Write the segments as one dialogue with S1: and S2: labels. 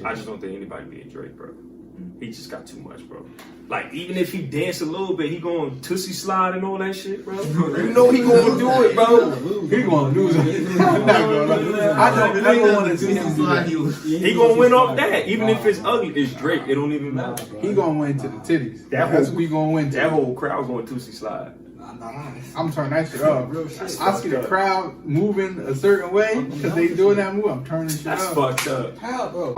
S1: I just don't think anybody beat Drake, bro. He just got too much, bro. Like, even if he dance a little bit, he going Tootsie Slide and all that shit, bro. You know he going to do it, bro.
S2: He going to lose it. I'm not going to lose it. I don't want to see him do that.
S1: He going to win off that. Even if it's ugly, it's Drake. It don't even matter.
S2: He going to win to the titties. That's what we going to win to.
S1: That whole crowd going Tootsie Slide.
S2: I'm turning that shit up. I see the crowd moving a certain way because they doing that move. I'm turning shit up.
S1: That's fucked up.
S3: How, bro?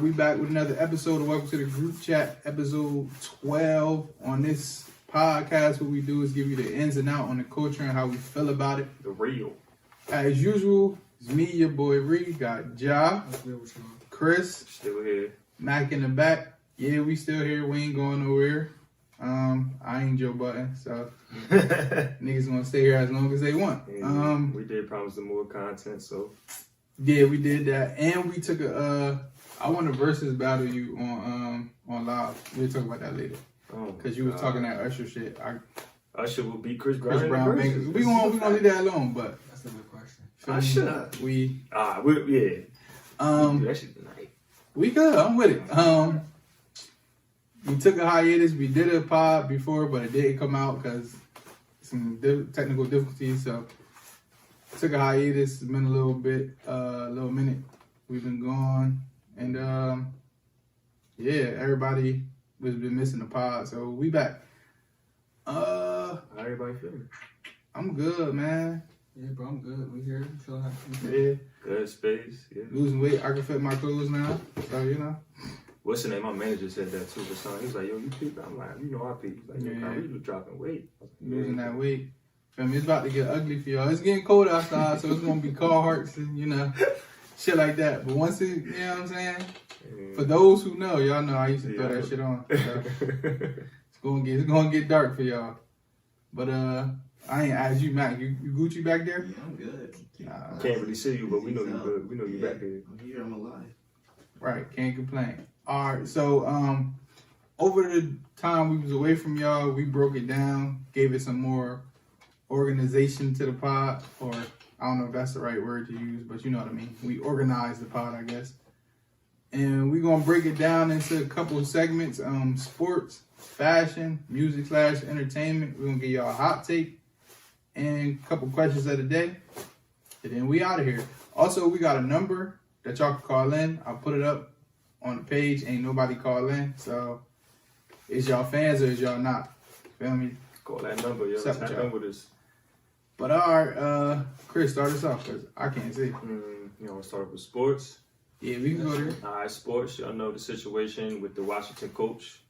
S2: We back with another episode of Welcome to the Group Chat, episode 12. On this podcast, what we do is give you the ins and out on the culture and how we feel about it.
S1: The real.
S2: As usual, it's me, your boy Reggie, got Ja, Chris,
S1: still here,
S2: Mac in the back. Yeah, we still here. We ain't going nowhere. I ain't Joe Button, so niggas gonna stay here as long as they want.
S1: We did promise them more content, so
S2: yeah, we did that, and we took I want to versus battle you on live. We'll talk about that later. Because you was talking that Usher shit.
S1: Usher will beat Chris Brown.
S2: We gonna leave that alone, but
S3: that's a good question.
S1: Usher.
S2: Yeah.
S1: That shit tonight.
S2: We good. I'm with it. We took a hiatus. We did a pod before, but it didn't come out because some technical difficulties. So took a hiatus. It's been a little minute. We've been gone. And everybody has been missing the pod, so we back.
S1: How everybody feeling?
S2: I'm good, man.
S3: Yeah, bro, I'm good. We here. Feeling happy.
S2: Yeah.
S1: Good space. Yeah.
S2: Losing weight. I can fit my clothes now. So
S1: What's the name? My manager said that too. He was like, "Yo, you peep." I'm like, "You know, I peep." He's like, "Yo, yeah. You was dropping weight."
S2: Losing that weight. I mean, it's about to get ugly for y'all. It's getting cold outside, so it's gonna be Carhartts and shit like that. But once it, you know what I'm saying? For those who know, y'all know I used to throw that shit on. So it's gonna get dark for y'all. But I ain't asked you, Mac. You Gucci back there?
S3: Yeah, I'm good.
S1: Can't really see you, but we know you good. We know you back there.
S3: I'm here. I'm alive.
S2: Right. Can't complain. All right. So over the time we was away from y'all, we broke it down, gave it some more organization to the pod, or I don't know if that's the right word to use, but you know what I mean. We organized the pod, I guess. And we're going to break it down into a couple of segments. Sports, fashion, music/entertainment. We're going to give y'all a hot take and a couple questions of the day. And then we out of here. Also, we got a number that y'all can call in. I'll put it up on the page. Ain't nobody call in. So, is y'all fans or is y'all not? Feel me?
S1: Call that number, yo. Tap in with us.
S2: But all right, Chris, start us off because I can't see.
S1: We'll start with sports.
S2: Yeah, we can go there.
S1: All right, sports. Y'all know the situation with the Washington coach.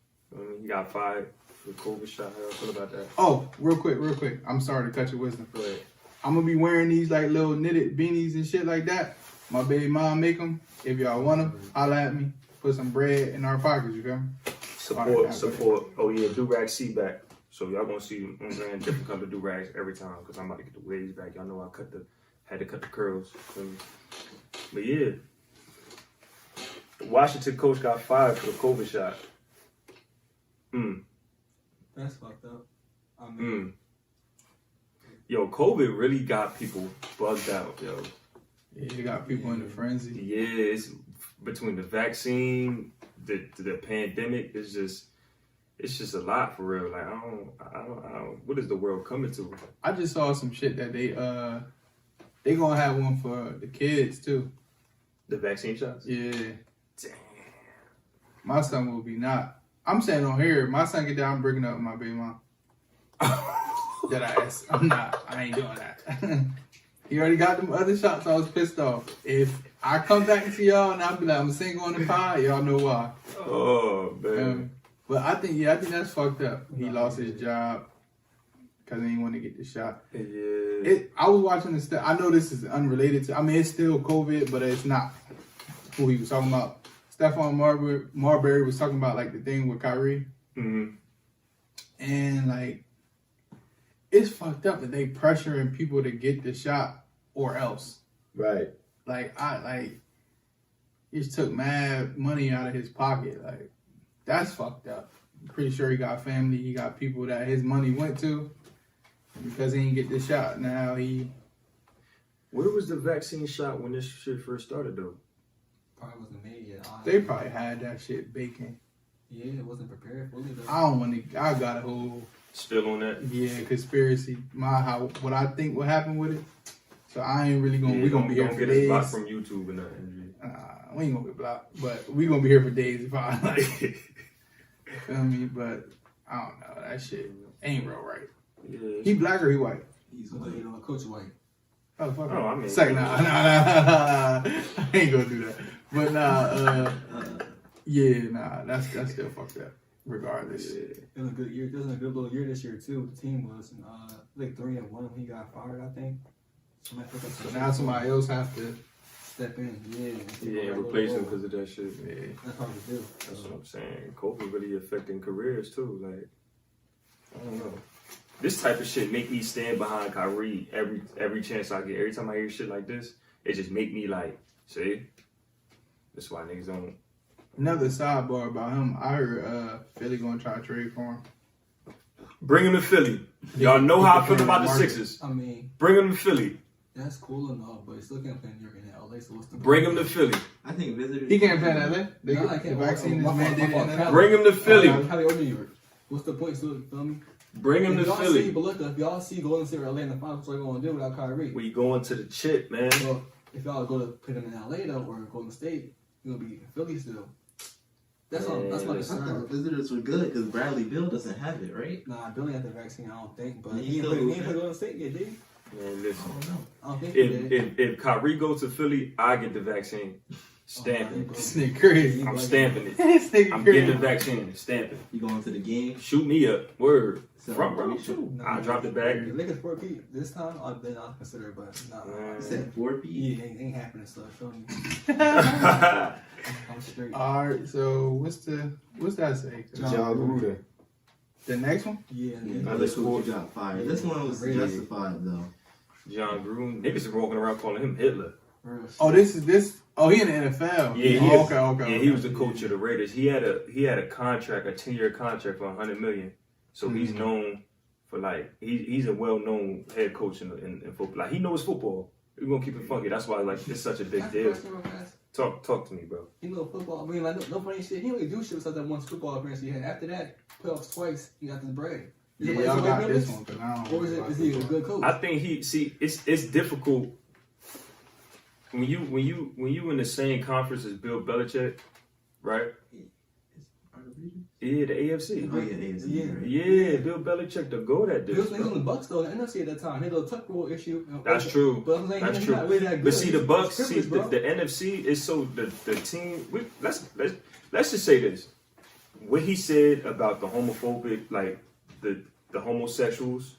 S1: He got fired for COVID shot. How y'all feel about that?
S2: Oh, real quick. I'm sorry to cut your wisdom.
S1: Go ahead.
S2: I'm going to be wearing these like little knitted beanies and shit like that. My baby mom make them. If y'all want them, holla at me. Put some bread in our pockets, you feel me?
S1: Support. Oh, yeah, do-rag C back. So y'all gonna see, different color do-rags every time because I'm about to get the waves back. Y'all know I had to cut the curls. But yeah, the Washington coach got fired for the COVID shot.
S3: That's fucked up.
S1: Yo, COVID really got people bugged out, yo.
S2: Yeah, you got people in a frenzy.
S1: Yeah, it's between the vaccine, the pandemic, it's just a lot for real. Like I don't. What is the world coming to?
S2: I just saw some shit that they gonna have one for the kids too.
S1: The vaccine shots.
S2: Yeah.
S1: Damn.
S2: My son will be not. I'm saying on here, my son get down, I'm breaking up with my baby mom. I'm not. I ain't doing that. He already got them other shots. I was pissed off. If I come back to y'all and I'll be like, I'm single on the pod, y'all know why.
S1: Oh man.
S2: But I think that's fucked up. He lost his job because he didn't want to get the shot.
S1: Yeah.
S2: I was watching this. I know this is unrelated to. I mean, it's still COVID, but it's not who he was talking about. Stephon Marbury was talking about like the thing with Kyrie,
S1: Mm-hmm.
S2: and like it's fucked up that they pressuring people to get the shot or else.
S4: Right.
S2: Like he just took mad money out of his pocket. Like that's fucked up. I'm pretty sure he got family. He got people that his money went to, and because he didn't get the shot. Now he.
S1: Where was the vaccine shot when this shit first started though?
S3: Probably wasn't made yet.
S2: They probably had that shit baking.
S3: Yeah, it wasn't prepared fully though.
S2: I don't want to. I got a whole
S1: Still on that?
S2: conspiracy. What I think what happened with it. So I ain't really gonna.
S1: Yeah,
S2: We gonna be here
S1: don't
S2: for
S1: get us blocked
S2: days.
S1: from YouTube and nothing.
S2: We ain't gonna get blocked, but we gonna be here for days if I like. Feel me? But I don't know. That shit ain't real right.
S1: Yeah.
S2: He black or he white?
S3: He's white. You know, Coach White.
S2: Oh fuck.
S1: Oh, I mean-
S2: Second, nah. I ain't gonna do that. But that's still fucked up. Regardless.
S1: Yeah.
S3: It was a good year. It was a good little year this year too. The team was like 3-1 when he got fired, I think.
S2: So now somebody else have to.
S3: step in.
S1: Yeah, replace him because of that shit.
S2: Yeah.
S3: That's hard to do.
S1: That's what I'm saying. COVID really affecting careers too. Like, I don't know. This type of shit make me stand behind Kyrie every chance I get. Every time I hear shit like this, it just make me like, see? That's why niggas don't.
S2: Another sidebar about him. I heard Philly gonna try to trade for him.
S1: Bring him to Philly. Y'all know how I feel about the
S2: Market.
S1: Sixers.
S3: I mean,
S1: Bring him to Philly.
S3: that's cool and all, but it's looking at New York and LA, so what's the
S1: Bring him to Philly.
S4: I think visitors.
S2: He can't play in LA. They
S3: Nah, I
S2: get the
S3: can't.
S2: vaccine is
S3: My fault,
S2: mandated
S3: my
S2: in
S3: fault.
S2: LA.
S1: Bring him to Philly.
S3: Cali or New York. What's the point? So, feel me?
S1: Bring him
S3: If
S1: to
S3: y'all see,
S1: Philly.
S3: but look, if y'all see Golden State or LA in the finals, what are you going to do without Kyrie?
S1: We going to the chip, man.
S3: Well, if y'all go to put him in LA though, or Golden State, you're going to be in Philly still. That's all. That's my
S4: I thought
S3: concern.
S4: visitors were good because Bradley Beal doesn't have it, right?
S3: Nah, Billy had the vaccine, I don't think, but
S4: Yeah,
S3: he
S4: still
S3: didn't
S4: lose
S3: play
S4: it.
S3: Golden State yet, did he?
S1: Man,
S4: I
S1: listen.
S4: don't know.
S3: I don't think he did.
S1: If Kyrie goes to Philly, I get the vaccine. Stamp it.
S2: This nigga crazy.
S1: I'm stamping it.
S2: This nigga
S1: I'm getting the
S2: crazy.
S1: vaccine. Stamp it.
S4: You going to the game?
S1: Shoot me up. Word.
S4: So,
S1: Front row
S4: we
S1: too.
S3: Nah,
S1: I dropped it back.
S3: If Lakers 4P this time, then I'll consider it, but nah.
S1: Man.
S4: You said 4 p.
S3: Yeah, ain't happening, so feel me. I'm straight.
S2: All right. So what's that say?
S1: John Gruden.
S2: The next one.
S3: Yeah,
S4: Other
S1: This
S4: coach who got fired. This one was
S3: Really?
S4: justified though.
S1: John Gruden. Niggas are walking around calling him Hitler.
S3: real shit.
S2: Oh, this. Oh, he in the NFL.
S1: Yeah, he
S2: Oh,
S1: is.
S2: okay.
S1: Yeah, he was the coach of the Raiders. He had a contract, a 10-year contract for $100 million. So he's known for like he's a well-known head coach in football. Like he knows football. We're gonna keep it funky. That's why like it's such a big
S3: That's
S1: deal.
S3: the question, guys.
S1: Talk to me, bro.
S3: He know football. I mean, like no funny shit. He only do shit besides that one football appearance he had. After that, playoffs twice. He got this bread.
S2: Yeah,
S3: Is it
S2: y'all
S3: like
S2: got
S3: members?
S2: this one because I don't.
S3: Or is he a good coach?
S1: I think it's difficult when you in the same conference as Bill Belichick, right? Yeah, the AFC.
S4: Oh yeah, AFC.
S3: Yeah.
S4: Right?
S1: Yeah, Bill Belichick to go that
S3: He was
S1: distance.
S3: on the Bucks though, the NFC at that time. He had a tuck rule issue.
S1: That's true.
S3: But I'm saying
S1: That's
S3: he's
S1: true.
S3: not really that good.
S1: But see, the
S3: He's
S1: Bucks,
S3: privileged,
S1: see
S3: bro.
S1: the NFC is so the team. Let's just say this: what he said about the homophobic, like the homosexuals,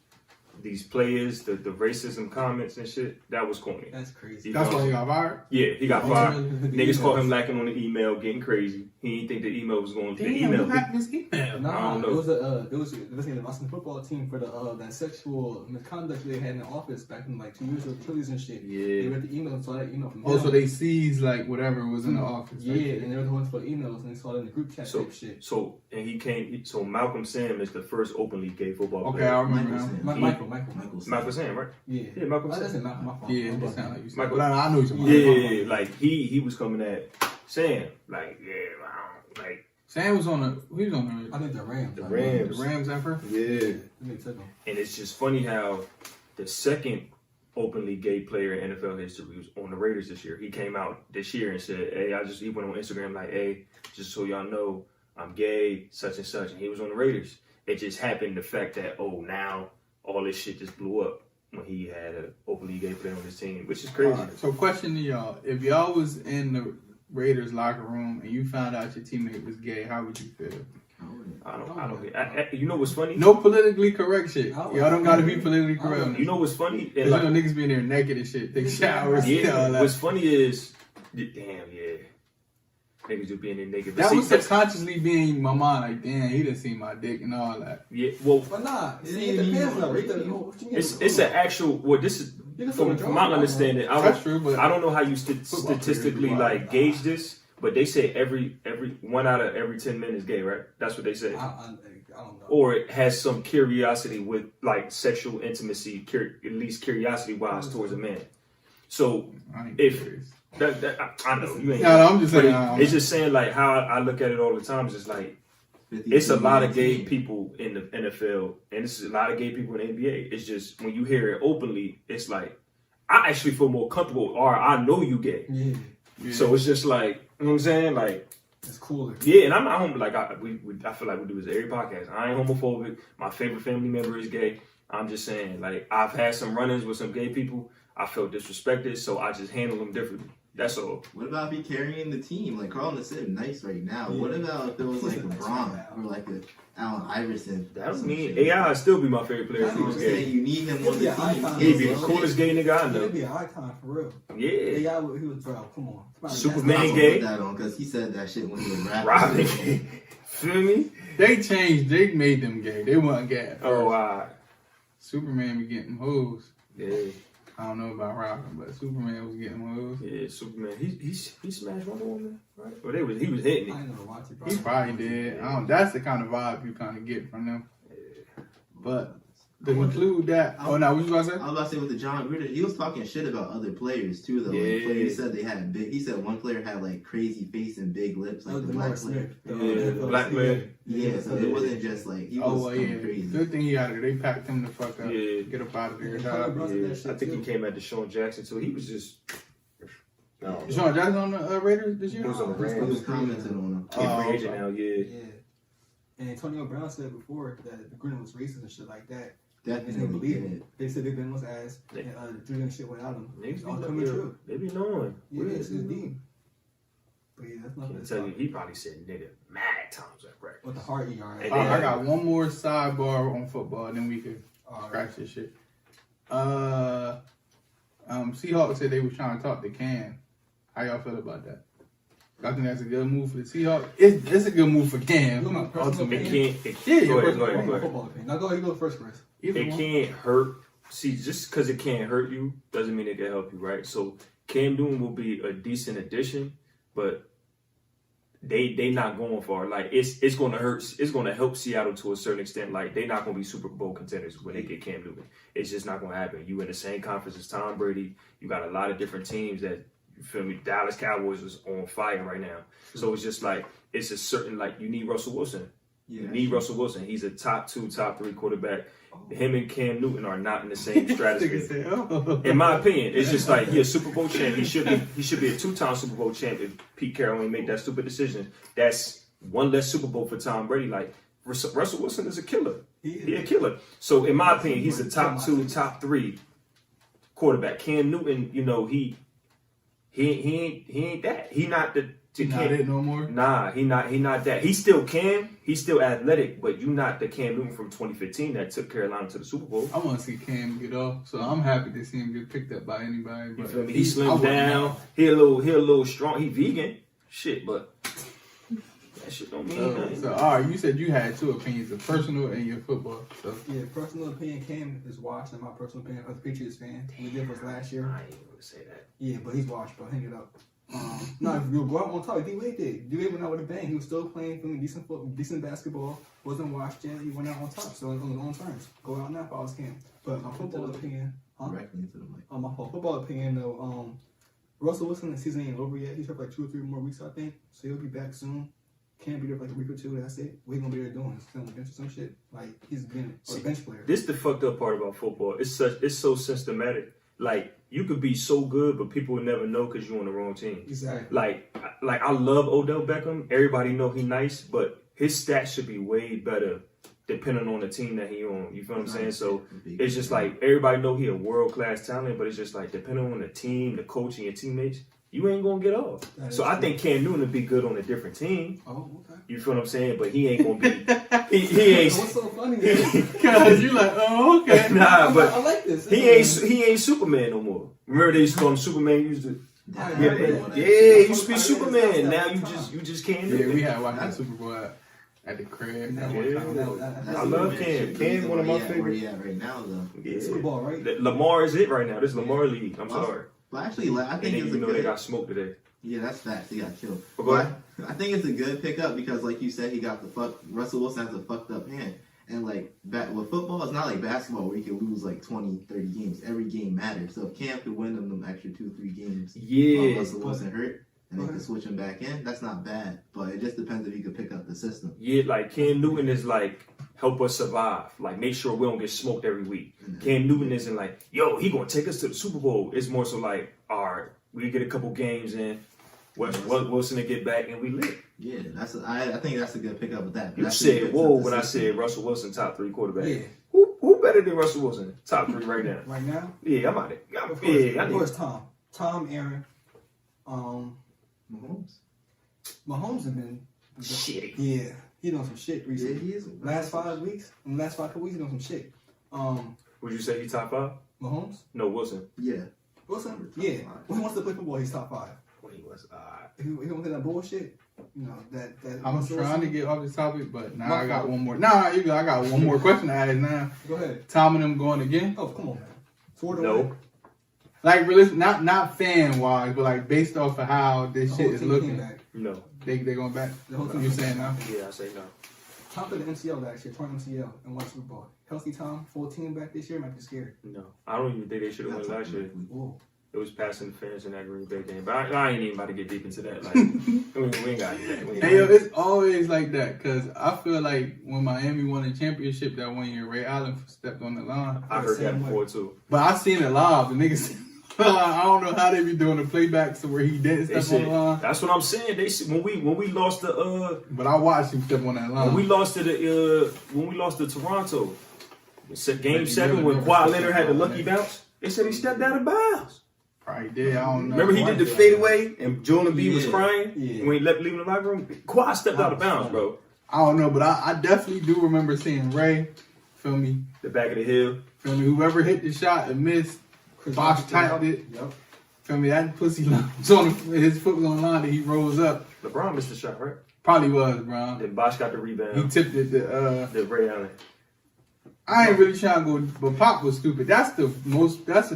S1: these players, the racism comments and shit, that was corny.
S3: That's crazy.
S1: You
S2: That's
S1: know?
S2: why he got fired.
S1: Yeah, he got fired. Niggas
S3: Emails.
S1: caught him lacking on the email, getting crazy. He didn't think the email was going to the
S2: Damn,
S1: email.
S2: what happened to his email?
S3: Nah,
S1: I don't know.
S3: it was the Boston football team for the that sexual misconduct they had in the office back in like 2 years ago, Achilles and shit. They
S1: Yeah,
S3: read the email and saw that email from
S2: Oh,
S3: him.
S2: so they seized like whatever was in the office.
S3: Yeah, and they were the ones for emails and they saw it in the group chat
S1: So-
S3: type shit.
S1: and he came. So Malcolm Sam is the first openly gay football
S2: Okay,
S1: player.
S2: I remember
S4: Michael
S2: now.
S4: Sam.
S3: Michael.
S1: Malcolm Sam, right?
S3: Yeah.
S1: Yeah, Malcolm
S3: Oh,
S1: Sam.
S3: that's it, Malcolm. My fault.
S2: Yeah,
S3: My
S2: that
S3: fault.
S2: sound like you said.
S1: Michael-
S2: But I knew you.
S1: Yeah, like he was coming at Sam, like like
S2: Sam was on he was on
S3: I think the Rams.
S1: The
S3: right?
S1: Rams.
S2: the Rams ever.
S1: yeah.
S3: They took him.
S1: And it's just funny how the second openly gay player in NFL history was on the Raiders this year. He came out this year and said, "Hey, he went on Instagram like, hey, just so y'all know, I'm gay, such and such." And he was on the Raiders. It just happened the fact that now all this shit just blew up when he had an openly gay player on his team, which is crazy.
S2: Alright, so question to y'all: if y'all was in the Raiders locker room and you found out your teammate was gay, how would you feel?
S1: I don't. You know what's funny?
S2: No politically correct shit. Y'all don't gotta be politically correct.
S1: You know what's funny?
S2: Cause
S1: And
S2: you know niggas be in there naked and shit, take showers.
S1: yeah,
S2: all that.
S1: what's funny is, damn, yeah. Niggas just being in naked. But
S2: That
S1: see,
S2: was subconsciously being in my mind, like, damn, he done seen my dick and all that.
S1: yeah, well,
S3: But nah,
S4: It
S3: see,
S4: ain't
S3: it
S4: even
S3: depends
S4: on
S3: though.
S4: rape.
S3: What you mean?
S1: it's an actual. Well, this is
S3: You can throw a
S1: from my
S3: drawing,
S1: understanding.
S2: That's true, but
S1: I don't know how you
S2: Football
S1: statistically
S2: players,
S1: like gauge this, but they say every 1 out of every 10 men is gay, right? That's what they say.
S3: I don't know.
S1: Or it has some curiosity with like sexual intimacy, at least curiosity wise towards a man. So
S2: I ain't
S1: if
S2: curious.
S1: I know you ain't.
S2: No, I'm just
S1: but
S2: saying.
S1: it's just saying like how I look at it all the time. Is just like it's a lot of gay people in the NFL, and it's a lot of gay people in the NBA. It's just when you hear it openly, it's like I actually feel more comfortable, or I know you gay.
S3: Yeah,
S1: So it's just like you know what I'm saying, like.
S3: it's cooler.
S1: Yeah, and I'm not homo. Like I feel like we do this every podcast. I ain't homophobic. My favorite family member is gay. I'm just saying, like I've had some run-ins with some gay people. I felt disrespected, so I just handle them differently. That's all.
S4: What about if he carrying the team? Like Carlton said, nice right now.
S3: Yeah.
S4: What about if it was like
S3: He's a nice
S4: LeBron
S3: guy.
S4: or like a Allen Iverson?
S1: That would
S4: Some
S1: mean
S4: shit.
S1: AI would still be my favorite player if he
S4: I'm
S1: was
S4: saying
S1: gay.
S4: you need him
S3: He'll
S4: on
S3: be
S4: the
S3: an
S4: team.
S3: icon.
S1: He'd be the coolest gay nigga I
S3: He'd
S1: know.
S3: be an icon for real.
S1: Yeah.
S3: The guy, he was bro. Come on.
S1: Superman
S4: I'm gonna
S1: gay.
S4: put that on because he said that shit when he was rapping.
S1: Robin. Feel me?
S2: They changed. They made them gay. They weren't gay. At
S1: Oh,
S2: first. Superman be getting hoes.
S1: yeah.
S2: I don't know about Robin, but Superman was getting hoes.
S1: Yeah, Superman. He smashed Wonder Woman, right? Or he was hitting
S3: I
S1: it.
S3: ain't never watched it, bro.
S2: He probably did. That's the kind of vibe you kind of get from them. But to conclude that, oh no, what you about to say?
S4: I was about to say with the John Gruden, he was talking shit about other players too, though. Like,
S1: Yeah.
S4: players said they had big. He said one player had like crazy face and big lips,
S3: That
S4: like
S3: was
S4: the
S3: the
S4: black
S3: North
S4: player.
S3: Smith.
S1: Yeah, the black man.
S4: Yeah, so it wasn't just like he was
S2: Oh well, yeah.
S4: going crazy.
S2: Good thing he out of there. They packed him the fuck up.
S1: Yeah.
S2: Get up out of there.
S3: Yeah.
S2: dog.
S1: Yeah, I think he came at Deshaun Jackson too. He was just. No.
S2: Deshaun Jackson on the Raiders this year?
S1: He was on the
S4: He
S1: Rams.
S4: was commenting on him.
S1: He's
S2: Oh,
S1: free agent
S2: okay.
S1: now, yeah.
S3: Yeah. And Antonio Brown said before that the Gruden was racist and shit like that. And they
S4: Definitely
S3: believe
S4: did.
S3: it. They said they've been was ass.
S1: Yeah.
S3: And Drew and shit without him.
S1: Niggas
S3: It's all
S1: be
S3: coming true.
S1: They be knowing.
S3: Yeah, it's deep. But yeah, that's
S1: I
S3: nothing
S1: can
S3: to
S1: tell you,
S3: talk.
S1: he probably said nigga mad times at practice.
S3: With the heart ER.
S1: And
S2: I got one more sidebar on football, and then we could
S3: Alright.
S2: scratch this shit. Seahawks said they was trying to talk to Cam. How y'all feel about that? I think that's a good move for the Seahawks. It's a good move for Cam.
S3: You want my personal
S2: Ultimately.
S1: It can't.
S2: Yeah,
S1: go ahead,
S2: yeah,
S1: go ahead, go ahead.
S3: Football opinion. Now go ahead, you go first, Chris.
S2: Either
S1: It
S2: one.
S1: can't hurt. See, just because it can't hurt you doesn't mean it can help you, right? So Cam Newton will be a decent addition, but they not going far. Like it's going to hurt. It's going to help Seattle to a certain extent. Like they're not going to be Super Bowl contenders when they get Cam Newton. It's just not going to happen. You in the same conference as Tom Brady. You got a lot of different teams that you feel me. Dallas Cowboys is on fire right now. So it's just like it's a certain like you need Russell Wilson.
S4: Yeah,
S1: You need Russell Wilson. He's a top 2, top 3 quarterback. Him and Cam Newton are not in the same stratosphere.
S2: Nigga said, oh.
S1: In my opinion, it's just like he a Super Bowl champ. He should be a 2-time Super Bowl champ if Pete Carroll ain't make that stupid decision. That's one less Super Bowl for Tom Brady. Like Russell Wilson is a killer. He a killer. So in my opinion, he's a top 2, top 3 quarterback. Cam Newton, you know, he ain't that. He not the
S2: He not it no more.
S1: Nah, he not that. He still can. He's still athletic, but you not the Cam Newton from 2015 that took Carolina to the Super Bowl.
S2: I want to see Cam get off, so I'm happy to see him get picked up by anybody.
S1: You
S2: But
S1: feel me?
S2: I
S1: He slimmed
S2: wouldn't
S1: down.
S2: know.
S1: He a little strong. He vegan. Shit, but that shit don't mean nothing.
S2: So, all right, you said you had 2 opinions, a personal and your football. So,
S3: Yeah, personal opinion, Cam is washed, and my personal opinion as a Patriots fan. We did was last year.
S1: I ain't gonna say that.
S3: Yeah, but he's washed, bro. Hang it up. No, if you go out on top, D-Wade did. D-Wade went out with a bang. He was still playing decent basketball. Wasn't washed yet. He went out on top. So on his own terms. Go out now if I was Cam. But my football opinion,
S4: directly into the mic.
S3: my football opinion though, Russell Wilson, the season ain't over yet. He's got like 2 or 3 more weeks, I think. So he'll be back soon. Can't be there for like a week or 2. That's it. What he gonna be there doing? Sitting on the bench or some shit. Like he's been a bench player.
S1: This the fucked up part about football. It's so systematic. Like you could be so good, but people would never know because you're on the wrong team.
S3: Exactly.
S1: Like I love Odell Beckham. Everybody know he nice, but his stats should be way better depending on the team that he on. You feel what I'm saying? So it's just like everybody know he a world class talent, but it's just like depending on the team, the coach, and your teammates, you ain't gonna get off.
S3: That
S1: So
S3: is
S1: I
S3: true.
S1: think Cam Newton would be good on a different team.
S3: Oh, okay.
S1: You feel what I'm saying? But he ain't gonna be. He ain't.
S3: What's so funny? Man?
S2: because you like, oh, okay.
S1: Nah,
S3: I
S1: but
S3: like this.
S1: he ain't Superman no more. Remember they used to call him Superman. He used to
S4: That-
S1: Yeah, you used to be Superman. Now you just can't do
S2: Yeah,
S1: it.
S2: we had watched the Super Bowl at the crib.
S3: Yeah.
S1: I love Cam. Cam, one of my
S4: Where
S1: favorite.
S4: he at right now, though.
S1: Yeah.
S3: Super Bowl, right?
S1: Lamar is it right now. This is Lamar League. I'm sorry.
S4: But actually, like, I
S1: And
S4: think
S1: then
S4: it's
S1: you
S4: a
S1: know
S4: good.
S1: they got smoked today.
S4: Yeah, that's facts. He got killed.
S1: But go ahead.
S4: I think it's a good pickup because, like you said, he got Russell Wilson has a fucked up hand. And, like, with football, it's not like basketball where you can lose, like, 20, 30 games. Every game matters. So if Cam could win them extra 2-3 games while
S1: Yeah.
S4: Russell wasn't hurt, and they could switch him back in, that's not bad. But it just depends if he could pick up the system.
S1: Yeah, like Cam Newton is like help us survive. Like make sure we don't get smoked every week. Cam Newton isn't like, yo, he gonna take us to the Super Bowl. It's more so like, all right, we get a couple games in, Wilson to get back and we lit.
S4: Yeah, I think that's a good pickup with that.
S1: You
S4: That's
S1: said
S4: good
S1: whoa
S4: for the
S1: when I
S4: system.
S1: said Russell Wilson top 3 quarterback.
S3: Yeah.
S1: Who better than Russell Wilson? Top 3 right now.
S3: Right now?
S1: Yeah, I'm out of it.
S3: Of
S1: Yeah, I
S3: course,
S1: need
S3: Tom. Tom, Aaron.
S4: Mahomes.
S3: Mahomes has been.
S1: shitty.
S3: Yeah, he done some shit
S4: Yeah,
S3: recently.
S4: he is.
S3: Last 5 weeks, in the last 5 weeks, he done some shit.
S1: Would you say he top 5?
S3: Mahomes?
S1: No, Wilson.
S4: Yeah.
S3: Wilson? Yeah. When he wants to play football, he's top 5.
S1: When he was
S3: If he don't play that bullshit, you know, that
S2: I'm
S3: Russell
S2: trying to
S3: Wilson-
S2: get off this topic, but now
S3: My
S2: I got
S3: fault.
S2: one more. Nah, you go. I got one more question to ask now.
S3: Go ahead.
S2: Tom and them going again?
S3: Oh, come on, man. 4 to
S1: no.
S3: 1.
S2: Like, really, not fan wise, but like based off of how this
S3: The
S2: shit
S3: whole
S2: is
S3: team
S2: looking.
S3: came back.
S1: No.
S2: They going back.
S3: The whole team
S2: You
S3: came
S2: saying
S3: back.
S2: now?
S1: Yeah, I say no.
S3: Tom played the MCL last year, torn MCL, and won Super Bowl. Healthy Tom, full team back this year, might be scared.
S1: No. I don't even think they should have won last year.
S3: Whoa.
S1: It was passing the fence in that Green Bay game. But I ain't even about to get deep into that. Like, we ain't got to do that. We ain't
S2: Hey, yo,
S1: gotta-
S2: it's always like that because I feel like when Miami won the championship that 1 year, Ray Allen stepped on the line.
S1: I heard that
S3: Same
S1: before too.
S2: But I seen it live. The niggas, I don't know how they be doing the playbacks to where he didn't
S1: They
S2: step on
S1: said,
S2: the line.
S1: that's what I'm saying. They said, when we lost the
S2: But I watched him step on that line.
S1: when we lost to Toronto, game
S2: Reggie
S1: 7
S2: Miller
S1: when
S2: never
S1: Kawhi
S2: stepped
S1: Leonard
S2: on
S1: had the
S2: that
S1: lucky
S2: line.
S1: bounce. They said he stepped out of bounds.
S2: Probably did. I don't know.
S1: Remember he did the fadeaway and Joel Embiid was
S4: Yeah.
S1: crying
S3: Yeah.
S1: when he left leaving the locker room. Kawhi stepped out of bounds, bro.
S2: I don't know, but I definitely do remember seeing Ray. Feel me?
S1: The back of the hill.
S2: Feel me? Whoever hit the shot and missed,
S3: Chris
S2: Bosh
S3: Bosh
S2: tapped it.
S3: Yep.
S2: Feel me? That pussy was on his foot was on the line that he rose up.
S1: LeBron missed the shot, right?
S2: Probably was, bro.
S1: Then Bosh got the
S2: He
S1: rebound.
S2: tipped it.
S1: The Ray Allen.
S2: I ain't really trying to go, but Pop was stupid. That's the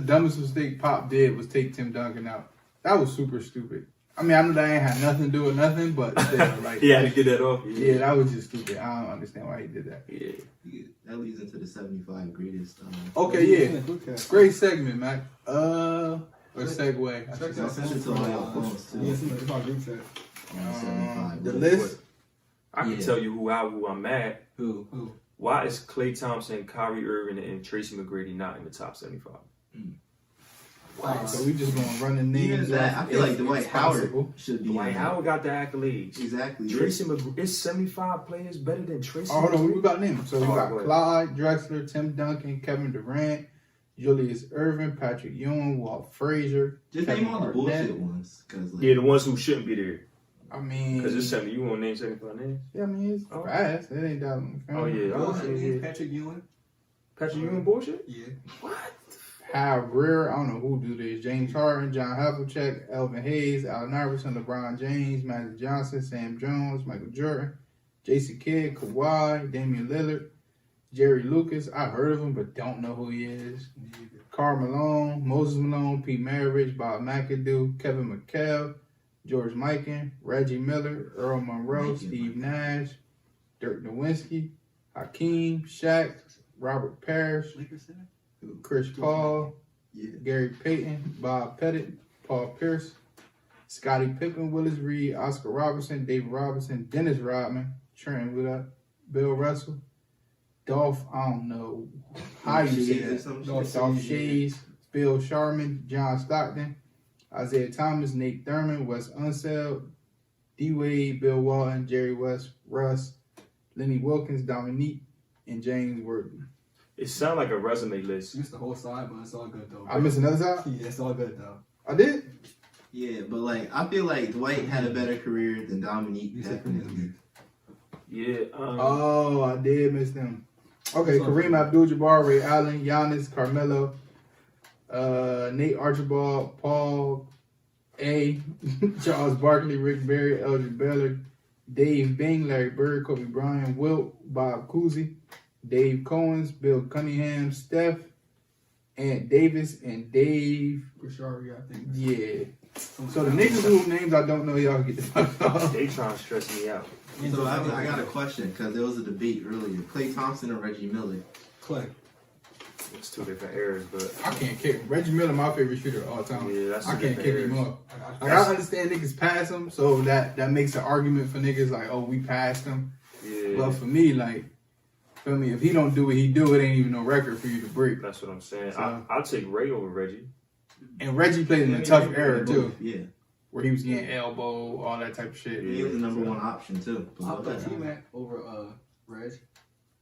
S2: dumbest mistake Pop did was take Tim Duncan out. That was super stupid. I mean, I know that ain't had nothing to do with nothing, but still, like,
S1: He had to get that off.
S2: yeah, that was just stupid. I don't understand why he did that.
S1: Yeah.
S4: That leads into the 75 greatest.
S2: Okay, yeah, great segment, Mac. Or segue. I should
S4: I'll
S2: say.
S4: send it to all y'all phones too.
S3: Yeah, it's our group chat.
S4: 75.
S2: The list.
S1: I can
S4: Yeah.
S1: tell you who I'm mad.
S4: Who?
S1: Why is Klay Thompson, Kyrie Irving, and Tracy McGrady not in the top 75?
S2: So we just gonna run the names.
S4: Even that,
S2: off
S4: I feel like
S2: if
S4: Dwight
S2: it's
S4: Howard
S2: possible.
S4: should be.
S1: Dwight
S4: in
S1: Howard got the accolades.
S4: Exactly.
S1: Tracy McGrady, is 75 players better than Tracy
S2: Oh, hold on, we
S1: McGrady?
S2: got names. So we
S1: Oh,
S2: got
S1: go ahead.
S2: Clyde Drexler, Tim Duncan, Kevin Durant, Julius Irving, Patrick Ewing, Walt Frazier.
S4: Just
S2: Kevin
S4: name all the
S2: Garnett.
S4: bullshit ones. Cause like,
S1: Yeah, the ones who shouldn't be there.
S2: I mean,
S1: Because it's 70. You want to name 75 names?
S2: yeah, I mean, it's
S1: Oh.
S2: fast. It ain't that.
S1: Oh, yeah.
S3: Oh, Patrick Ewing.
S1: Patrick Ewing bullshit?
S3: Yeah.
S1: What?
S2: Hal Greer, I don't know who do this. James Harden, John Havlicek, Elvin Hayes, Allen Iverson, LeBron James, Magic Johnson, Sam Jones, Michael Jordan, Jason Kidd, Kawhi, Damian Lillard, Jerry Lucas. I heard of him, but don't know who he is. Karl Malone, Moses Malone, Pete Maravich, Bob McAdoo, Kevin McHale, George Mikan, Reggie Miller, Earl Monroe, Steve Nash, Dirk Nowitzki, Hakeem, Shaq, Robert Parrish,
S3: Lakers Center.
S2: Chris Paul,
S4: yeah.
S2: Gary Payton, Bob Pettit, Paul Pierce, Scottie Pippen, Willis Reed, Oscar Robertson, David Robinson, Dennis Rodman, Trent Wood, Bill Russell, Dolph, I don't know how you say
S4: Shades or
S2: that.
S4: some
S3: Dolph
S4: shit.
S2: Dolph Shays, Bill Sharman, John Stockton, Isaiah Thomas, Nate Thurman, Wes Unseld, D Wade, Bill Walton, Jerry West, Russ, Lenny Wilkins, Dominique, and James Worthy.
S1: It sounds like a resume list.
S3: You missed the whole side, but it's all good though.
S2: I missed another side?
S3: Yeah, it's all good though.
S2: I did?
S4: Yeah, but like I feel like Dwight had a better career than Dominique.
S3: You said
S4: Definitely.
S1: Yeah.
S2: Oh, I did miss them. Okay, Kareem Abdul-Jabbar, Ray Allen, Giannis, Carmelo, Nate Archibald, Paul A. Charles Barkley, Rick Barry, Eldridge Baylor, Dave Bing, Larry Bird, Kobe Bryant, Wilt, Bob Cousy, Dave Cohens, Bill Cunningham, Steph, Ant Davis, and Dave.
S3: Rashari, I think.
S2: Yeah. So the niggas whose names I don't know, y'all get the fuck off.
S1: They trying to stress me out.
S4: So I got a question because there was a debate earlier: Klay Thompson or Reggie Miller.
S3: Clay.
S1: It's two different eras, but
S2: I can't kick him. Reggie Miller, my favorite shooter of all time.
S1: yeah, that's
S2: I
S1: two
S2: can't
S1: different
S2: kick
S1: eras.
S2: him up. Like, I understand niggas pass him, so that makes an argument for niggas like, oh, we passed him.
S1: Yeah,
S2: But for me, like, feel me, if he don't do what he do, it ain't even no record for you to break.
S1: that's what I'm saying.
S2: So-
S1: I'll take Ray over Reggie.
S2: And Reggie played in a tough era too,
S4: Yeah,
S2: where he was getting elbow, all that type of shit.
S4: he was the number one option too.
S3: I'll put T-Mac over Reg.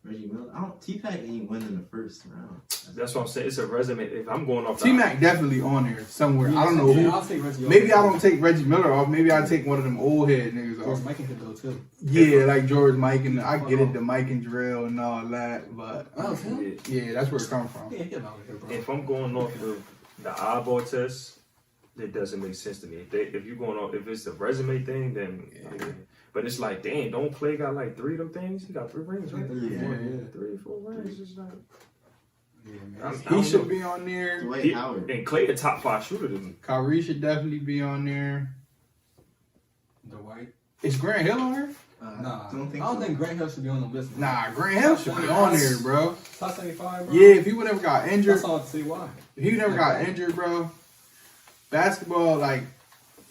S4: Reggie Miller. T-Pac ain't winning the first round.
S1: That's what I'm saying. It's a resume. If I'm going off,
S2: T-Mac definitely on there somewhere. I don't know
S3: Yeah,
S2: who.
S3: I'll take Reggie.
S2: Maybe I don't take Reggie Miller off. Maybe I take one of them old head niggas
S3: George
S2: off.
S3: Mike can go too.
S2: Yeah, like George Mike and I get it, the Mike and drill and all that, but
S3: Oh, it's him?
S2: yeah, that's where it comes from.
S3: Yeah, get out of here, bro.
S1: if I'm going off of the eyeball test, it doesn't make sense to me. If you're going off, if it's a resume thing, then. Yeah. But it's like, dang, don't Clay got like 3 of them things? He got 3 rings, right?
S4: Yeah.
S1: 3 or 4 rings. It's like,
S3: Yeah,
S1: I
S3: man.
S1: don't
S2: He should
S1: know.
S2: be on there.
S4: Dwight Howard.
S1: And Clay a top 5 shooter to me.
S2: Kyrie should definitely be on there.
S3: Dwight.
S2: Is Grant Hill on there?
S3: Nah,
S4: don't think
S3: I don't
S4: so.
S3: think Grant Hill should be on the list.
S2: Nah, Grant Hill should be on there, bro.
S3: Top 75, bro.
S2: Yeah, if he would never got injured,
S3: That's all to see why.
S2: if he never got injured, bro. Basketball, like,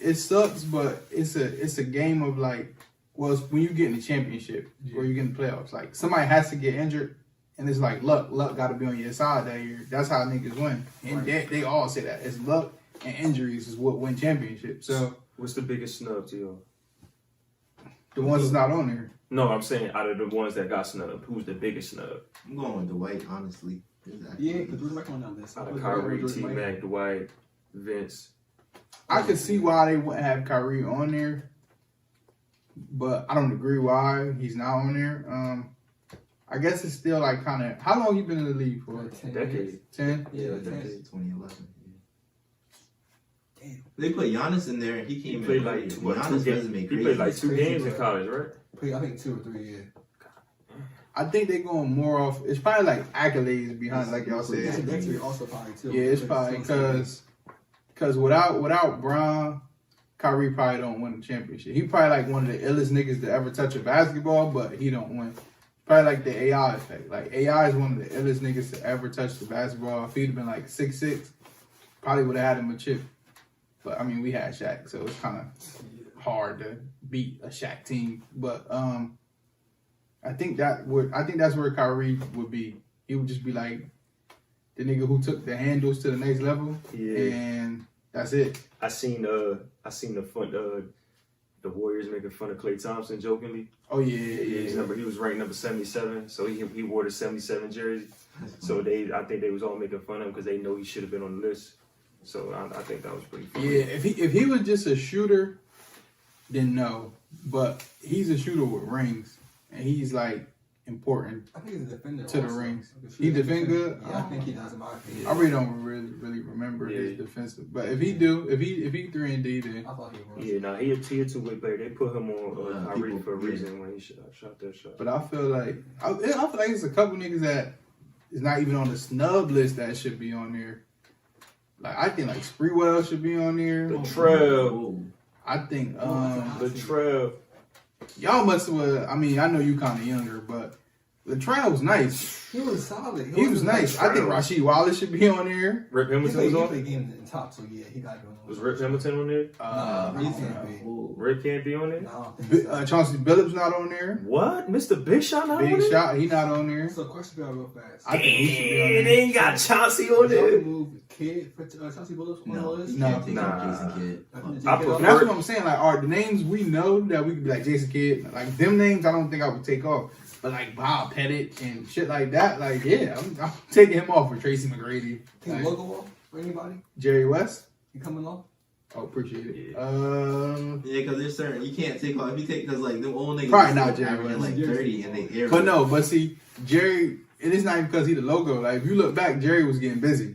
S2: it sucks, but it's a game of like, well, it's when you get in the championship or you get in the playoffs, like somebody has to get injured, and it's like luck got to be on your side that year. That's how niggas win, and they all say that it's luck and injuries is what win championships. So
S1: What's the biggest snub to you?
S2: the ones that's not on there,
S1: No, I'm saying out of the ones that got snubbed, who's the biggest snub?
S4: I'm going with Dwight, honestly. Exactly.
S3: Yeah, because George Mike on that list.
S1: Out of Kyrie, T-Mac, Dwight, Vince.
S2: I could see why they wouldn't have Kyrie on there, but I don't agree why he's not on there. I guess it's still like kind of how long he been in the league for?
S1: Decade.
S2: 10.
S3: Yeah,
S1: Yeah,
S4: 2011.
S3: Damn.
S4: They put Giannis in there, and he
S1: He
S4: came
S1: played
S4: in.
S1: like
S4: early.
S1: what, 2
S4: Giannis'
S1: games?
S4: resume
S1: He
S4: crazy.
S1: played like 2
S3: Crazy,
S1: games in
S3: bro.
S1: college, right?
S3: I think 2 or 3, yeah.
S2: I think they going more off. It's probably like accolades behind, like y'all
S3: That's
S2: said.
S3: Victory also probably too.
S2: Yeah, it's probably because without Bron, Kyrie probably don't win the championship. He probably like one of the illest niggas to ever touch a basketball, but he don't win. Probably like the AI effect. Like AI is one of the illest niggas to ever touch the basketball. If he'd have been like 6'6", probably would have had him a chip. But I mean, we had Shaq, so it's kind of hard to beat a Shaq team. But I think that's where Kyrie would be. He would just be like the nigga who took the handles to the next level,
S1: Yeah.
S2: and that's it.
S1: I seen the Warriors making fun of Klay Thompson jokingly.
S2: Oh yeah,
S1: He was ranked number 77, so he wore the 77 jersey. So I think they was all making fun of him because they know he should have been on the list. So I think that was pretty funny.
S2: Yeah, if he was just a shooter, then no. But he's a shooter with rings, and he's like important.
S3: I think he's a defender
S2: To the
S3: also.
S2: rings.
S3: Like a
S2: He
S3: shooter
S2: defend good?
S3: Yeah, I think he does in my opinion.
S2: I really don't really remember his defensive. But if he 3-and-D, then
S3: I thought he was.
S1: Yeah, now he a tier 2-way player. They put him on Kyrie for a
S4: people-
S1: reason when he shot that shot.
S2: but I feel like it's a couple niggas that is not even on the snub list that should be on there. Like I think like Spreewell should be on there.
S1: The Trev,
S2: I think
S1: the Trev.
S2: y'all must have. I mean, I know you kind of younger, but the trial was nice.
S3: He was solid.
S2: He was nice. I think Rasheed Wallace should be on there.
S1: Rip
S3: He
S1: Hamilton
S3: played,
S1: was
S3: he
S1: on.
S3: played games in top, so yeah, he got to go.
S1: Was Rip Hamilton on there?
S3: Nah, he can't be.
S1: Rip can't be on there.
S3: No, I don't think so.
S2: Chauncey Billups not on there.
S1: What, Mr. Big Shot not on
S2: Big
S1: there?
S2: Shot, he not on there.
S3: So question for y'all real fast.
S2: I think he should be on
S1: Damn,
S2: there.
S1: they ain't got Chauncey on
S3: Would y'all
S1: there.
S3: remove Kid for Chelsea Billups on the
S4: No,
S3: list?
S4: you
S2: No.
S4: can't take
S1: Nah.
S4: out Jason Kidd.
S3: I
S1: I
S2: And
S1: prefer-
S2: that's what I'm saying. Like, are the names we know that we could be like Jason Kidd, like them names, I don't think I would take off. But like Bob Pettit and shit like that, like yeah, I'm taking him off for Tracy McGrady,
S3: Take
S2: like,
S3: logo off for anybody?
S2: Jerry West.
S3: You coming off?
S2: Oh, appreciate it.
S4: Yeah, because there's certain you can't take off if you take because like them old niggas
S2: Probably not
S4: still
S2: Jerry
S4: averaging
S2: West.
S4: like 30 and they air.
S2: But no, but see, Jerry, it is not even because he the logo. Like if you look back, Jerry was getting busy.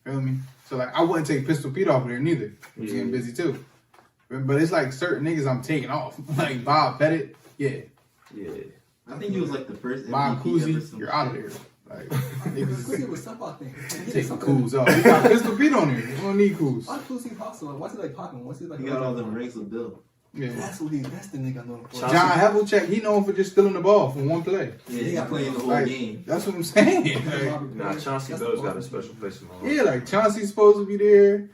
S2: Feel me? So like I wouldn't take Pistol Pete off there neither. He's getting busy too. But it's like certain niggas I'm taking off. Like Bob Pettit, yeah.
S4: I think he was like the first
S2: Bob
S4: MVP ever.
S2: Cousy, you're out of there. Like
S3: Cousy was stuff out there.
S2: take some Coos off. You got Pistol Pete on there. You don't need Coos.
S3: Why Cousy possible? What's he like popping? What's he like?
S4: He got all them rings of Bill.
S2: Yeah.
S3: That's the nigga I know.
S2: John Havlicek, he known for just stealing the ball from one play.
S4: Yeah, he got playing the whole
S2: Like,
S4: game.
S2: that's what I'm saying. Like,
S1: Nah, Chauncey Billups got a special place in my heart.
S2: yeah, like Chauncey's supposed to be there.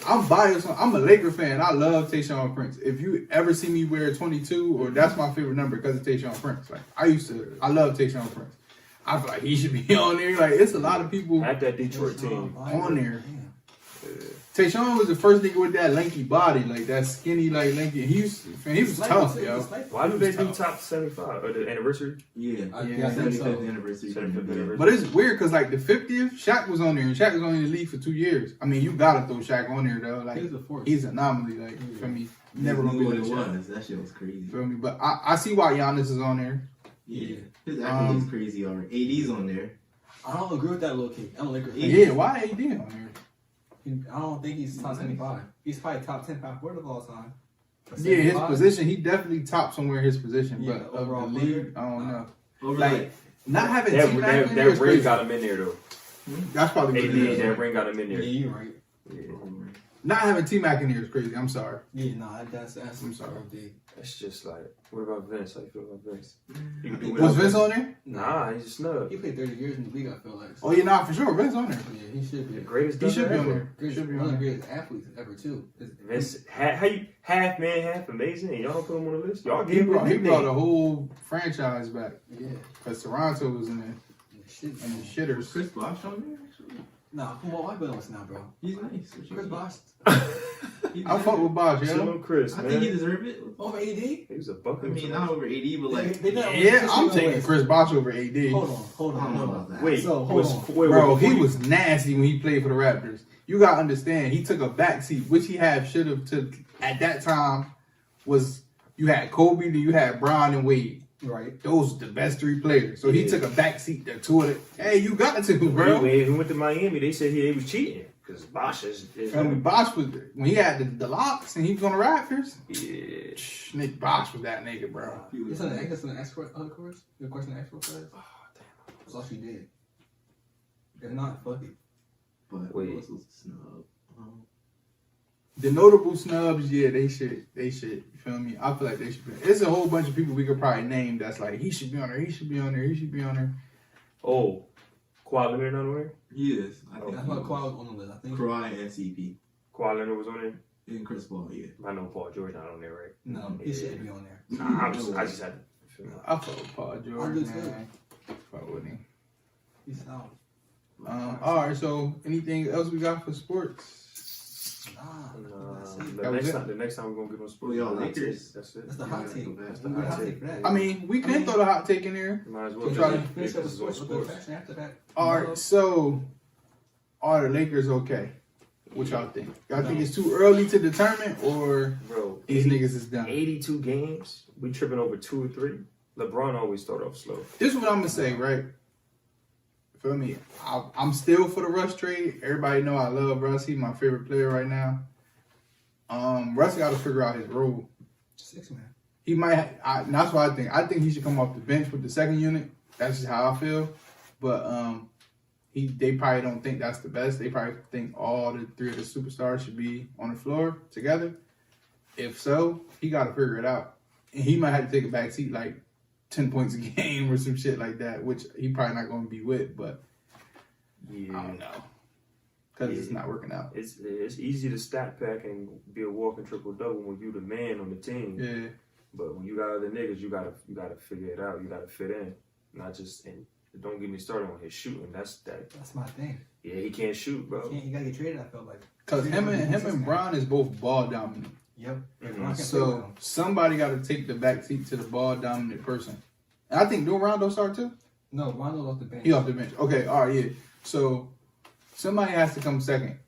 S2: I'm biased. I'm a Laker fan. I love Tayshaun Prince. If you ever see me wear 22, or that's my favorite number because of Tayshaun Prince. Like I love Tayshaun Prince. I feel like he should be on there. Like it's a lot of people
S1: At that Detroit team.
S2: on there. Tayshaun was the first nigga with that lanky body, like that skinny, like lanky. He was tough, yo.
S1: Why do they do top 75 or the anniversary?
S4: Yeah,
S3: Yeah, I think so.
S4: 75th anniversary.
S1: 75th anniversary.
S2: But it's weird because like the 50th, Shaq was on there, and Shaq was only in the league for 2 years. I mean, you gotta throw Shaq on there though. Like
S3: He was a force.
S2: he's an anomaly. Like for me, never
S4: Never
S2: gonna
S4: knew
S2: be
S4: what it
S2: like Shaq.
S4: was. That shit was crazy.
S2: Feel me? But I see why Giannis is on there.
S4: Yeah, his accolades crazy already. AD's on there.
S3: I don't agree with that, low key. I don't agree.
S2: Yeah, why AD on there?
S3: I don't think he's top 75. He's probably top 10 power forward of all time. But
S2: Yeah, his
S3: 75?
S2: position, he definitely top somewhere in his position,
S3: Yeah,
S2: but of the
S3: overall
S2: league,
S3: player?
S2: I don't know.
S4: Over
S2: Like not having T-Mac in there
S1: That
S2: is
S1: ring
S2: crazy.
S1: got him in there though.
S2: That's probably what it
S1: AD,
S2: is.
S1: that ring got him in
S3: Yeah,
S1: there.
S3: you're right.
S2: Not having T-Mac in here is crazy. I'm sorry.
S3: Yeah, nah, that's
S2: I'm sorry.
S3: big.
S1: It's just like, what about Vince? How you feel about Vince? You can do
S2: Was
S1: without
S2: Vince on there?
S1: Nah, he's a snub.
S3: He played 30 years in the league, I feel like.
S2: Oh yeah, nah, for sure. Vince on there.
S3: Yeah, he should
S1: The
S3: be.
S1: greatest
S2: He should be
S1: ever.
S2: on there.
S3: Greatest,
S2: Should be
S3: one
S2: on
S3: of the
S2: there.
S3: greatest athletes ever, too.
S1: Vince, how you half man, half amazing, and y'all don't put him on the list. Y'all
S2: He
S1: give him a
S2: brought the
S1: nickname.
S2: whole franchise back
S3: Yeah.
S2: because Toronto was in there
S3: Shit.
S2: and the shitters.
S4: Chris Bosh on there actually.
S3: Nah, come on, why put us now, bro?
S4: He's nice.
S3: Chris Bosh
S2: I fuck with Bosh,
S1: Chill
S2: yeah.
S1: on Chris,
S4: I
S1: man.
S4: think he deserved it.
S3: over AD.
S1: He was a bucket.
S4: I mean, not over AD, but like.
S2: Yeah, I'm taking Chris Bosh over AD.
S3: Hold
S4: I don't know
S3: on.
S4: about that.
S1: Wait,
S3: So, hold on.
S2: Bro, he was nasty when he played for the Raptors. You gotta understand, he took a backseat, which he should have took at that time. Was you had Kobe, then you had Bron and Wade.
S3: Right.
S2: Those were the best three players. So he took a backseat to two of it. Hey, you got to, bro.
S1: When he went to Miami, they said he was cheating because Bosh is
S2: And Bosh was when he had the locks and he was on the Raptors.
S1: yeah.
S2: Nick Bosh was that nigga, bro.
S3: It's on the expert other course. The question the expert class.
S1: Oh, damn.
S3: That's all she did. If not, fuck it.
S4: But
S1: Wait.
S4: who else was a snub?
S2: The notable snubs, yeah, they should. You feel me? I feel like they should be. It's a whole bunch of people we could probably name that's like, he should be on there, he should be on there, he should be on there.
S1: Oh, Kawhi Leonard not on there?
S4: Yes, I think.
S3: That's why Kawhi was on the list. I think.
S4: Kawhi and CP
S1: Kawhi Leonard was on there?
S4: and Chris Paul. Yeah.
S1: I know Paul George not on there, right?
S3: No, he shouldn't be on there.
S1: Nah, I just had to feel me.
S2: I fuck with Paul George,
S3: I do too.
S2: man. Fuck with him.
S3: He's out.
S2: All right, so anything else we got for sports?
S3: Nah, that's it.
S2: That was
S1: The next time we're gonna get on sports.
S4: Well, y'all
S1: hot
S4: Lakers.
S1: take. That's it.
S3: That's the hot take.
S1: That's
S3: We
S1: the
S3: got
S1: hot
S3: hot
S1: take.
S3: take for that.
S2: I mean, we can throw the hot take in there.
S1: Might as well.
S2: Try to
S3: Finish up with
S1: This is on
S3: sports. We'll go
S1: sports.
S3: fashion after that.
S2: All right, so are the Lakers okay? What y'all think? Y'all think it's too early to determine, or
S1: Bro,
S2: these niggas is done?
S1: 82 games. We tripping over 2 or 3. LeBron always start off slow.
S2: This is what I'm gonna say, right? Feel me? I'm still for the Russ trade. Everybody know I love Russ. He's my favorite player right now. Russ got to figure out his role.
S3: 6 man.
S2: He might. And that's what I think. I think he should come off the bench with the second unit. That's just how I feel. But they probably don't think that's the best. They probably think all the 3 of the superstars should be on the floor together. If so, he got to figure it out. And he might have to take a back seat, like 10 points a game or some shit like that, which he probably not going to be with. But
S1: Yeah.
S2: I don't know. Because it's not working out.
S1: It's easy to stat pack and be a walking triple double when you the man on the team.
S2: Yeah.
S1: But when you got other niggas, you gotta figure it out. You gotta fit in, not just. And don't get me started on his shooting. That's
S3: my thing.
S1: Yeah, he can't shoot, bro.
S3: You gotta get traded. I felt like.
S2: Because him and Bron is both ball dominant.
S3: Yep.
S2: So somebody got to take the back seat to the ball dominant person. And I think do Rondo start too?
S3: No, Rondo's off the bench.
S2: He off the bench. Okay, all right, yeah. So somebody has to come second.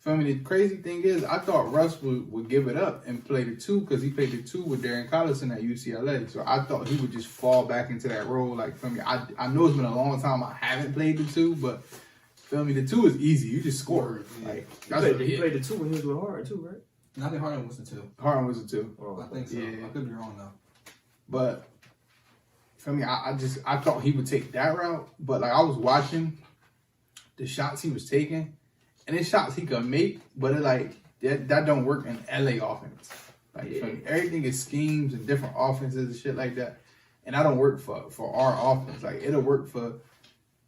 S2: Feel me? The crazy thing is, I thought Russ would give it up and play the 2 because he played the 2 with Darren Collison at UCLA. So I thought he would just fall back into that role. Like, feel me? I know it's been a long time I haven't played the 2, but Feel me? The 2 is easy. You just score.
S3: Yeah.
S2: Like
S1: He
S2: that's
S1: played,
S2: what
S1: he played the 2 when he was with Harden too, right?
S3: And I think Harden was the 2.
S2: Harden was a 2.
S1: Oh,
S3: I think so.
S2: Yeah.
S3: I could be wrong though.
S2: But for me, I thought he would take that route. But like I was watching the shots he was taking, and it's shots he could make, but it like that don't work in LA offense. Like
S1: Yeah.
S2: feel me? Everything is schemes and different offenses and shit like that. And that don't work for our offense. Like it'll work for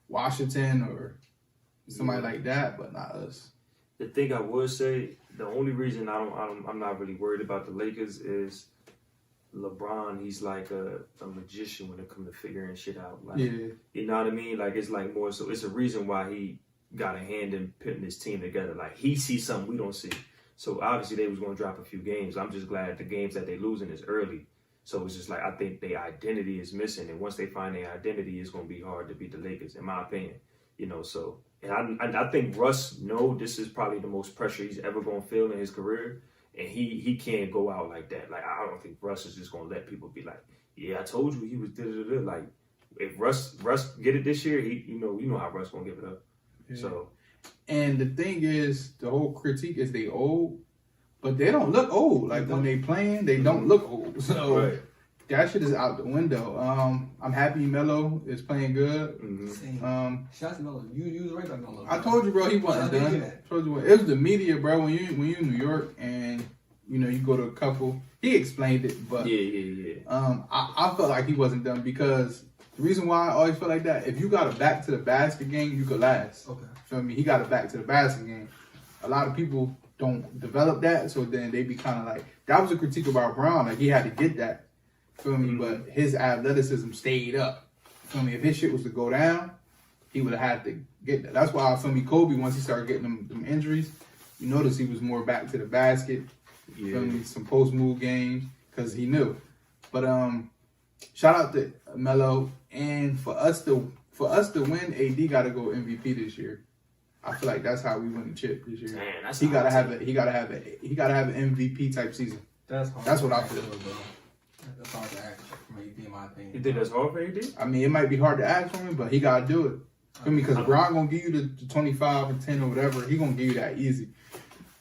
S2: Washington or somebody like that, but not us.
S1: The thing I would say, the only reason I'm not really worried about the Lakers is LeBron. He's like a magician when it comes to figuring shit out. Like,
S2: Yeah.
S1: you know what I mean? Like it's like more so. It's a reason why he got a hand in putting his team together. Like he sees something we don't see. So obviously they was going to drop a few games. I'm just glad the games that they losing is early. So it's just like I think their identity is missing, and once they find their identity, it's going to be hard to beat the Lakers, in my opinion. You know, so and I think Russ this is probably the most pressure he's ever going to feel in his career, and he can't go out like that. Like I don't think Russ is just going to let people be like, yeah, I told you he was da-da-da-da. Like if Russ get it this year, you know how Russ going to give it up.
S2: Yeah.
S1: So.
S2: And the thing is, the whole critique is they old, but they don't look old. Like when they playing, they don't look old. So
S1: Right.
S2: that shit is out the window. I'm happy Melo is playing good.
S3: Same. Shots to Melo. You was right about Melo.
S2: I told you, bro, he wasn't
S3: I didn't
S2: done.
S3: hear that.
S2: Told you what, it was the media, bro. When you in New York and you know you go to a couple, he explained it, but
S1: Yeah.
S2: I felt like he wasn't done because the reason why I always felt like that, if you got a back to the basket game, you could last.
S3: Okay.
S2: Feel me? He got a back to the basket game. A lot of people don't develop that, so then they be kind of like, that was a critique about Brown. Like he had to get that. Feel me? But his athleticism stayed up. Feel me? If his shit was to go down, he would have had to get that. That's why I feel me, Kobe, once he started getting them injuries, you notice he was more back to the basket.
S1: Yeah.
S2: Feel me? Some post move games because he knew. But shout out to Melo, and for us to win, AD got to go MVP this year. I feel like that's how we win the chip this year.
S1: Man, that's
S2: He
S1: hot
S2: gotta have
S1: take.
S2: it. He gotta have an MVP type season.
S3: That's hard.
S2: That's what I
S3: to
S2: feel.
S3: ask, bro. That's hard to ask from AD, in my opinion.
S1: You think that's hard for AD?
S2: I mean, it might be hard to ask for him, but he gotta do it. Feel me? Because Bron gonna give you the 25 or 10 or whatever. He gonna give you that easy.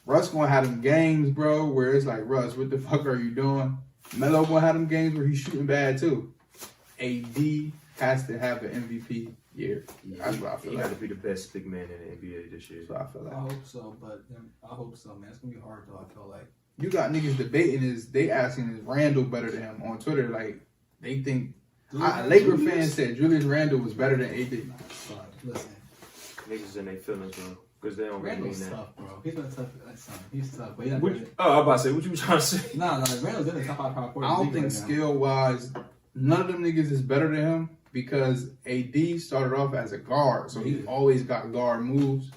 S2: Russ gonna have them games, bro, where it's like, Russ, what the fuck are you doing? Melo gonna have them games where he's shooting bad too. AD has to have an MVP year. That's what I feel
S1: He
S2: like.
S1: got to be the best big man in the NBA this year.
S2: That's what I feel
S3: I
S2: like.
S3: hope so, but I hope so, man. It's gonna be hard though. I feel like.
S2: You got niggas debating they asking is Randall better than him on Twitter. Like they think Laker fans said Julius Randle was better than AD.
S3: Son, listen,
S1: Niggas in their feelings, bro, because they don't really mean
S3: Randall's
S1: that.
S3: tough, bro. He's been tough. Son, he's tough, but he's not
S1: What,
S3: good.
S1: I was about to say, what you trying to say?
S3: Nah, Randall's in the top 5 power forward.
S2: I don't
S3: league
S2: think
S3: right now.
S2: skill wise, none of them niggas is better than him because AD started off as a guard, so he always got guard moves.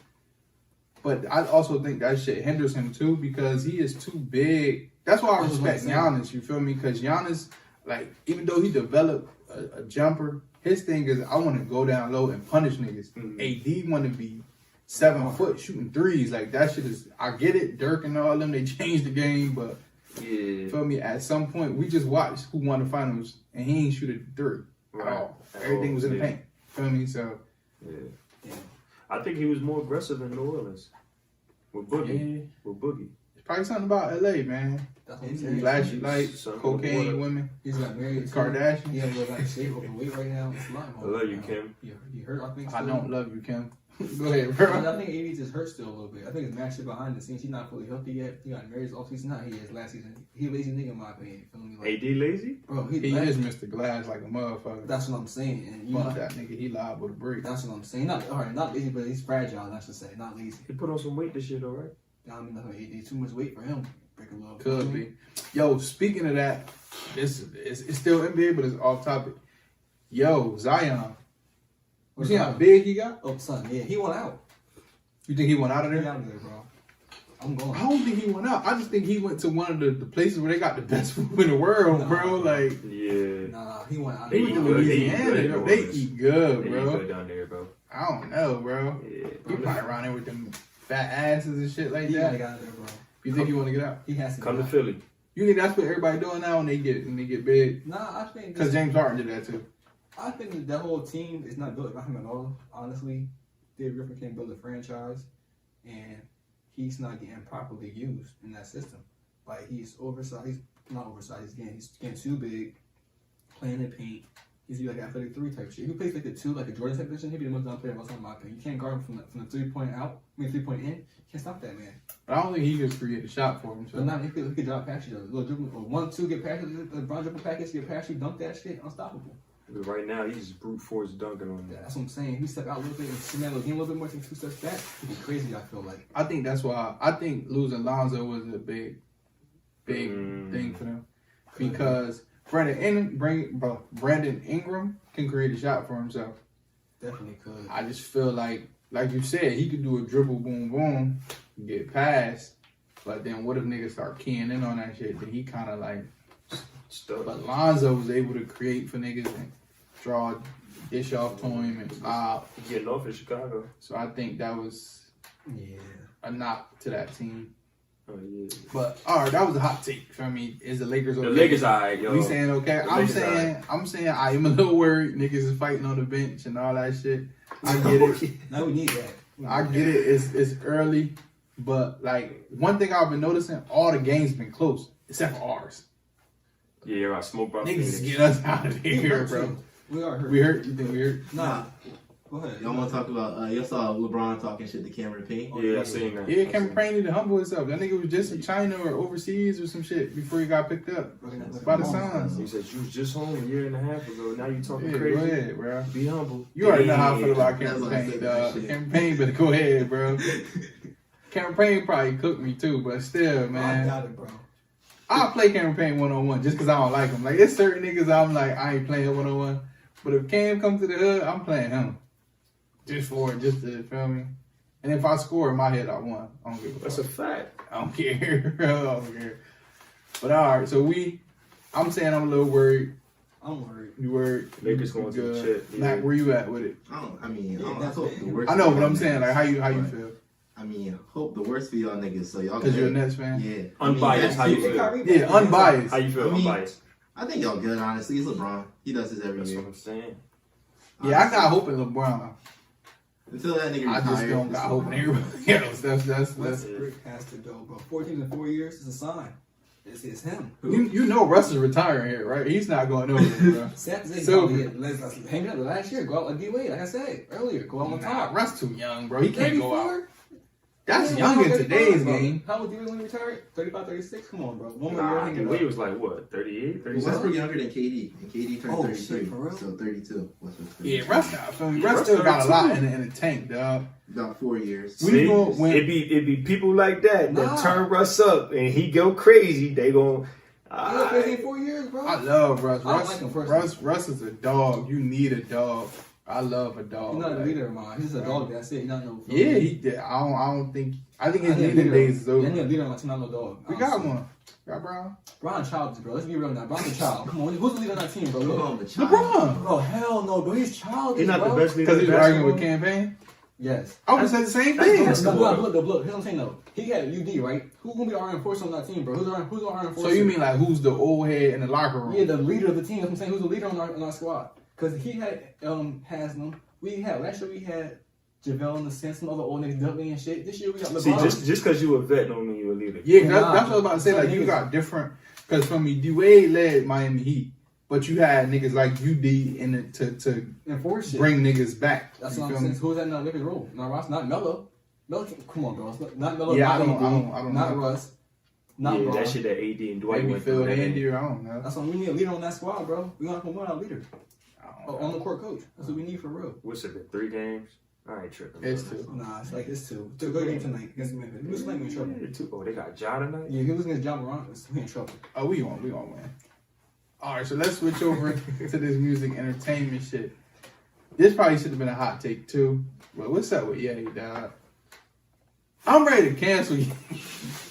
S2: But I also think that shit hinders him too because he is too big. That's why I
S3: That's what I'm
S2: respect
S3: saying.
S2: Giannis, you feel me? Because Giannis, like, even though he developed a jumper, his thing is I want to go down low and punish niggas. AD want to be 7 foot shooting threes. Like, that shit is, I get it, Dirk and all them, they changed the game, but
S1: Yeah.
S2: feel me? At some point, we just watched who won the finals, and he ain't shoot a three at all. Everything was in the paint. Feel me? So,
S1: Yeah. I think he was more aggressive in New Orleans with Boogie.
S2: yeah.
S1: With Boogie.
S2: It's probably something about LA, man.
S3: That's what I'm saying.
S2: Flashy lights,
S1: Something
S2: cocaine,
S1: with
S2: women.
S3: He's got married.
S2: Kardashian.
S3: He has like shape overweight right now. It's a lot
S1: I
S3: more.
S1: love you, Kim.
S3: He hurt, I think.
S2: I
S3: still.
S2: don't love you, Kim. Go ahead,
S3: But
S2: bro.
S3: I think AD just hurt still a little bit. I think his match shit behind the scenes. He's not fully healthy yet. He got married off season. Not he is last season. He a lazy nigga in my opinion. You feel me? Like,
S1: AD lazy?
S3: bro,
S2: He is Mr. Glass like a motherfucker.
S3: That's what I'm saying. And you
S2: Fuck
S3: know,
S2: that nigga. He liable to break.
S3: that's what I'm saying. Not all right, not lazy, but he's fragile. I should say, not lazy.
S1: He put on some weight this year, though, right?
S3: I mean, nothing. AD too much weight for him. Break a little.
S2: Could be. Yo, speaking of that, it's still NBA, but it's off topic. Yo, Zion. You see how big he got?
S3: Oh, son, yeah, he went out.
S2: You think he went out of
S3: He
S2: there?
S3: out of there, bro. I'm going.
S2: I don't think he went out. I just think he went to one of the places where they got the best food in the world,
S3: Nah,
S2: bro. Like,
S1: Yeah.
S3: Nah, he went out.
S1: They
S2: he
S1: eat
S2: went to
S1: good.
S2: Louisiana,
S1: They eat
S2: bro.
S1: good.
S2: They eat good,
S1: They
S2: bro.
S1: good down there, bro.
S2: I don't know, bro.
S1: Yeah.
S2: He probably around there with them fat asses and shit like
S3: He gotta
S2: that.
S3: get out of there, bro.
S2: You think he want to get out?
S3: He has to
S1: Come
S3: get
S1: to
S3: out.
S1: Philly.
S2: You think that's what everybody doing now when they get big?
S3: Nah, I think
S2: Because James Harden did that too.
S3: I think that whole team is not built around him at all. Honestly, David Griffin can't build a franchise, and he's not getting properly used in that system. Like he's oversized. He's not oversized. He's getting too big, playing in paint. He's like athletic 3 type shit. He plays like the 2, like a Jordan type position. He'd be the most down player of all time, in my opinion. You can't guard him from the 3-point out. 3-point in. You can't stop that man.
S2: But I don't think he could create a shot for
S3: But
S2: himself.
S3: not he could drop past you though. Little dribble, or 1-2 get past you. LeBron dribble package get past you. Dunk that shit. Unstoppable.
S1: But right now, he's just brute force dunking on him.
S3: Yeah, that's what I'm saying. If he step out a little bit and cement the game a little bit more, take 2 steps back, it'd be crazy. I feel like.
S2: I think that's why I think losing Lonzo was a big thing for them because Brandon Ingram can create a shot for himself.
S3: Definitely could.
S2: I just feel like you said, he could do a dribble, boom, boom, get past. But then what if niggas start keying in on that shit? Then he kind of like
S1: Stuff.
S2: But Lonzo was able to create for niggas and draw dish off to him and lob.
S1: Getting off in Chicago.
S2: So I think that was a knock to that team.
S1: Oh yeah.
S2: But all right, that was a hot take for me. Is the Lakers okay?
S1: The Lakers alright, yo.
S2: We saying okay. I'm saying I am a little worried. Niggas is fighting on the bench and all that shit. I get it.
S3: Now we need that.
S2: I get it. It's early, but like one thing I've been noticing, all the games been close except for ours.
S1: Yeah, you're right. Smoke by
S2: Niggas
S1: Phoenix.
S2: get us out of
S3: We
S2: here,
S3: hurt,
S2: bro.
S3: too. We are hurt.
S2: We hurt. You think we hurt?
S3: Nah. Go ahead.
S4: Y'all want to talk about? Y'all saw LeBron talking shit to Cameron Payne.
S1: Yeah, I seen that.
S2: Yeah, Cameron Payne need to humble himself. That nigga was just in China or overseas or some shit before he got picked up by the Suns.
S1: He said you was just home a year and a half ago. Now you talking
S2: Yeah,
S1: crazy.
S2: go ahead, bro.
S1: Be humble.
S2: You already know how I feel about
S4: That's
S2: Cameron
S4: what I
S2: Payne,
S4: said,
S2: dog.
S4: that shit.
S2: Cameron Payne better go ahead, bro. Cameron Payne probably cooked me too, but still,
S3: I
S2: man.
S3: got it, bro.
S2: I'll play Cameron Payne 1-on-1 just because I don't like him. Like, there's certain niggas I'm like, I ain't playing 1-on-1. But if Cam comes to the hood, I'm playing him. Just to feel me. And if I score in my head, I won. I don't give a
S1: That's
S2: fuck.
S1: a fact.
S2: I don't care. I don't care. But all right, so I'm saying I'm a little worried.
S3: I'm worried.
S2: You worried?
S1: Lakers going to the chip. Yeah.
S2: Mac, where you at with it?
S4: I
S3: that's
S4: hope
S3: it.
S4: the worst.
S2: I know,
S4: for
S2: but
S4: y'all
S2: I'm saying, like,
S4: niggas.
S2: how you
S4: But,
S2: feel?
S4: I mean, hope the worst for y'all niggas. So y'all.
S2: Because you're a
S4: good.
S2: Nets fan?
S4: Yeah.
S1: Unbiased. How you feel?
S2: Yeah, unbiased.
S1: How you feel?
S4: I mean,
S1: Unbiased.
S4: I think y'all good. Honestly, it's LeBron. He does this every
S1: That's
S4: year.
S1: what I'm saying.
S2: Yeah, I got hope in LeBron.
S4: Until that nigga
S2: I
S4: retires.
S2: just don't got hope in everybody else. That's
S3: Westbrook has to go, bro. 14 in 4 years is a sign. It's him.
S2: you know Russ is retiring here, right? He's not going over, bro.
S3: Let's hang up the last year. Go out like D-Wade, like I said earlier. Go out on
S2: Nah,
S3: top.
S2: Russ too young, bro. He can't go out.
S3: 34?
S2: That's
S3: Yeah,
S2: young in
S3: 35,
S2: today's
S3: bro.
S2: game.
S3: How old D-Wade when he retired? 35, 36? Come on, bro. One more year
S1: Nah,
S3: hanging
S1: Wade
S3: up.
S1: was like what? 38, 37.
S4: Westbrook younger than KD, and KD turned
S3: Oh,
S4: 33,
S3: shit, for real?
S4: so 32. Westbrook's 32.
S2: Yeah, Russ not. Feel me?
S1: Yeah,
S2: Russ
S1: Russ
S2: still got a lot
S1: 32.
S2: in the tank, dog.
S4: About 4 years.
S2: We
S1: See,
S2: go when-
S1: it be people like that
S3: Nah.
S1: turn Russ up and he go crazy. They gon'
S3: He was crazy in 4 years, bro.
S2: I love Russ.
S3: I don't like him personally.
S2: Russ is a dog. You need a dog. I love a dog.
S3: He's not a
S2: like-
S3: leader of mine. He's just a dog. That's it. He's not no.
S2: Yeah, he did. I don't think. I think his
S3: I need a
S2: leading
S3: leader.
S2: days is over.
S3: I need a leader on my team, not no dog.
S2: We got
S3: honestly.
S2: one. Got Brown.
S3: Brian Childs, bro. Let's be real now. Brian's a child. Come on, who's the leader on that team, bro?
S4: LeBron, the child.
S2: LeBron.
S3: Bro, hell no, bro. He's childish,
S1: He's not
S3: bro.
S1: the best leader
S2: Because
S1: in
S2: he was arguing with
S1: basketball.
S2: campaign.
S3: Yes.
S2: I would say the same
S1: That's
S2: thing.
S1: basketball.
S3: Look. Here's what I'm saying though. He had UD, right? Who's gonna be our enforcer on that team, bro? Who's our enforcer?
S2: So you mean like who's the old head in the locker room?
S3: Yeah, the leader of the team. That's what I'm saying. Who's the leader on our squad? Because he had Haslam. Last year we had JaVale in the sense, some other old niggas Dudley and shit. This year we got LeBron.
S1: See, just because you a vet don't mean you a leader.
S2: Yeah,
S3: Nah.
S2: that's what I was about to say. Like you got different. Because for me, D-Wade led Miami Heat, but you had niggas like UD in it to
S3: enforce shit.
S2: bring niggas back.
S3: That's
S2: You
S3: what I'm
S2: feel
S3: saying.
S2: me?
S3: Who's that in that Lakers role? Not Ross, not Melo. Melo, come on, bro. It's not Melo.
S2: Yeah,
S3: not
S2: I don't
S3: not
S2: know.
S3: Russ. Not
S1: Yeah,
S3: Braun.
S1: that shit that AD and Dwight
S2: Maybe
S1: went
S2: Phil
S1: through. that
S2: Andy
S1: ain't-
S2: or I don't know.
S3: That's why we need a leader on that squad, bro. We gonna come our leader.
S2: I don't know.
S3: On the court coach. That's what we need for real.
S1: What's it been? 3 games? I ain't tripping.
S2: It's
S1: bro.
S2: 2.
S3: Nah, it's two. Good game tonight against Memphis. We was in trouble.
S1: Yeah, 2. Oh, they got Ja tonight?
S3: Yeah, he was against John Morant. We in trouble.
S2: Oh, we gonna win. All right, so let's switch over to this music entertainment shit. This probably should have been a hot take too. But what's up with Ye, dog? I'm ready to cancel you.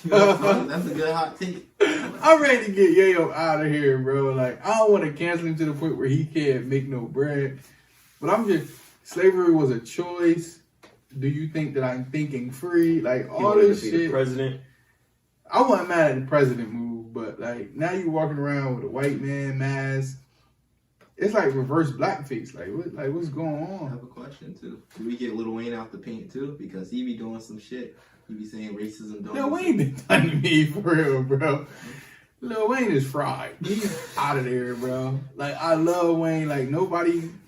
S4: That's a good hot take.
S2: I'm ready to get Yayo out of here, bro. Like, I don't want to cancel him to the point where he can't make no bread. But slavery was a choice. Do you think that I'm thinking free? Like,
S1: He
S2: all
S1: wanted
S2: this
S1: to be the
S2: shit.
S1: president.
S2: I wasn't mad at the president move, but like, now you walking around with a white man mask. it's like reverse blackface. What's going
S4: I
S2: on?
S4: have a question too. Do we get Lil Wayne out the paint too? Because he be doing some shit. He be saying racism don't.
S2: Lil Wayne been done to me for real, bro. Lil Wayne is fried. He's out of there, bro. Like, I love Wayne. Like,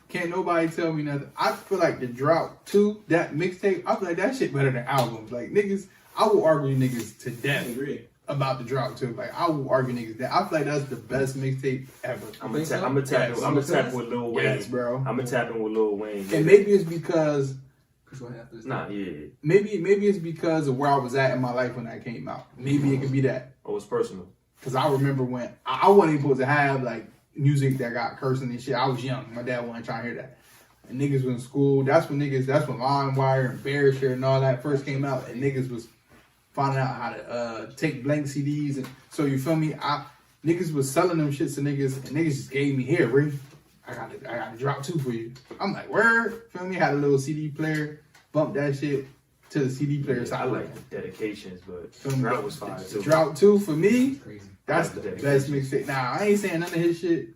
S2: can't nobody tell me nothing. I feel like the Drought 2, that mixtape, I feel like that shit better than albums. Like, niggas, I will argue niggas to
S4: I
S2: death
S4: agree.
S2: about the Drought 2. Like, I will argue niggas that. I feel like that's the best mixtape ever.
S1: I'm gonna tap with Lil Wayne.
S2: Yes, bro.
S1: I'm gonna tap in with Lil Wayne.
S2: And maybe it's because,
S1: Nah, yeah.
S2: maybe it's because of where I was at in my life when that came out. Maybe it could be that.
S1: Oh, it's personal.
S2: Because I remember when I wasn't even supposed to have like music that got cursing and shit. I was young. My dad wasn't trying to hear that. And niggas was in school. That's when LimeWire and BearShare and all that first came out. And niggas was finding out how to take blank CDs. And so you feel me? Niggas was selling them shits to niggas. And niggas just gave me, here, Ray, I got to drop 2 for you. I'm like, word? Feel me? Had a little CD player. Bumped that shit to the CD player. So
S1: I like the dedications, but
S2: Feel me?
S1: Drought was fire too.
S2: Drought 2 for me.
S3: Crazy.
S2: That's
S1: I
S2: the
S1: like the
S2: best mixtape. Now, I ain't saying none of his shit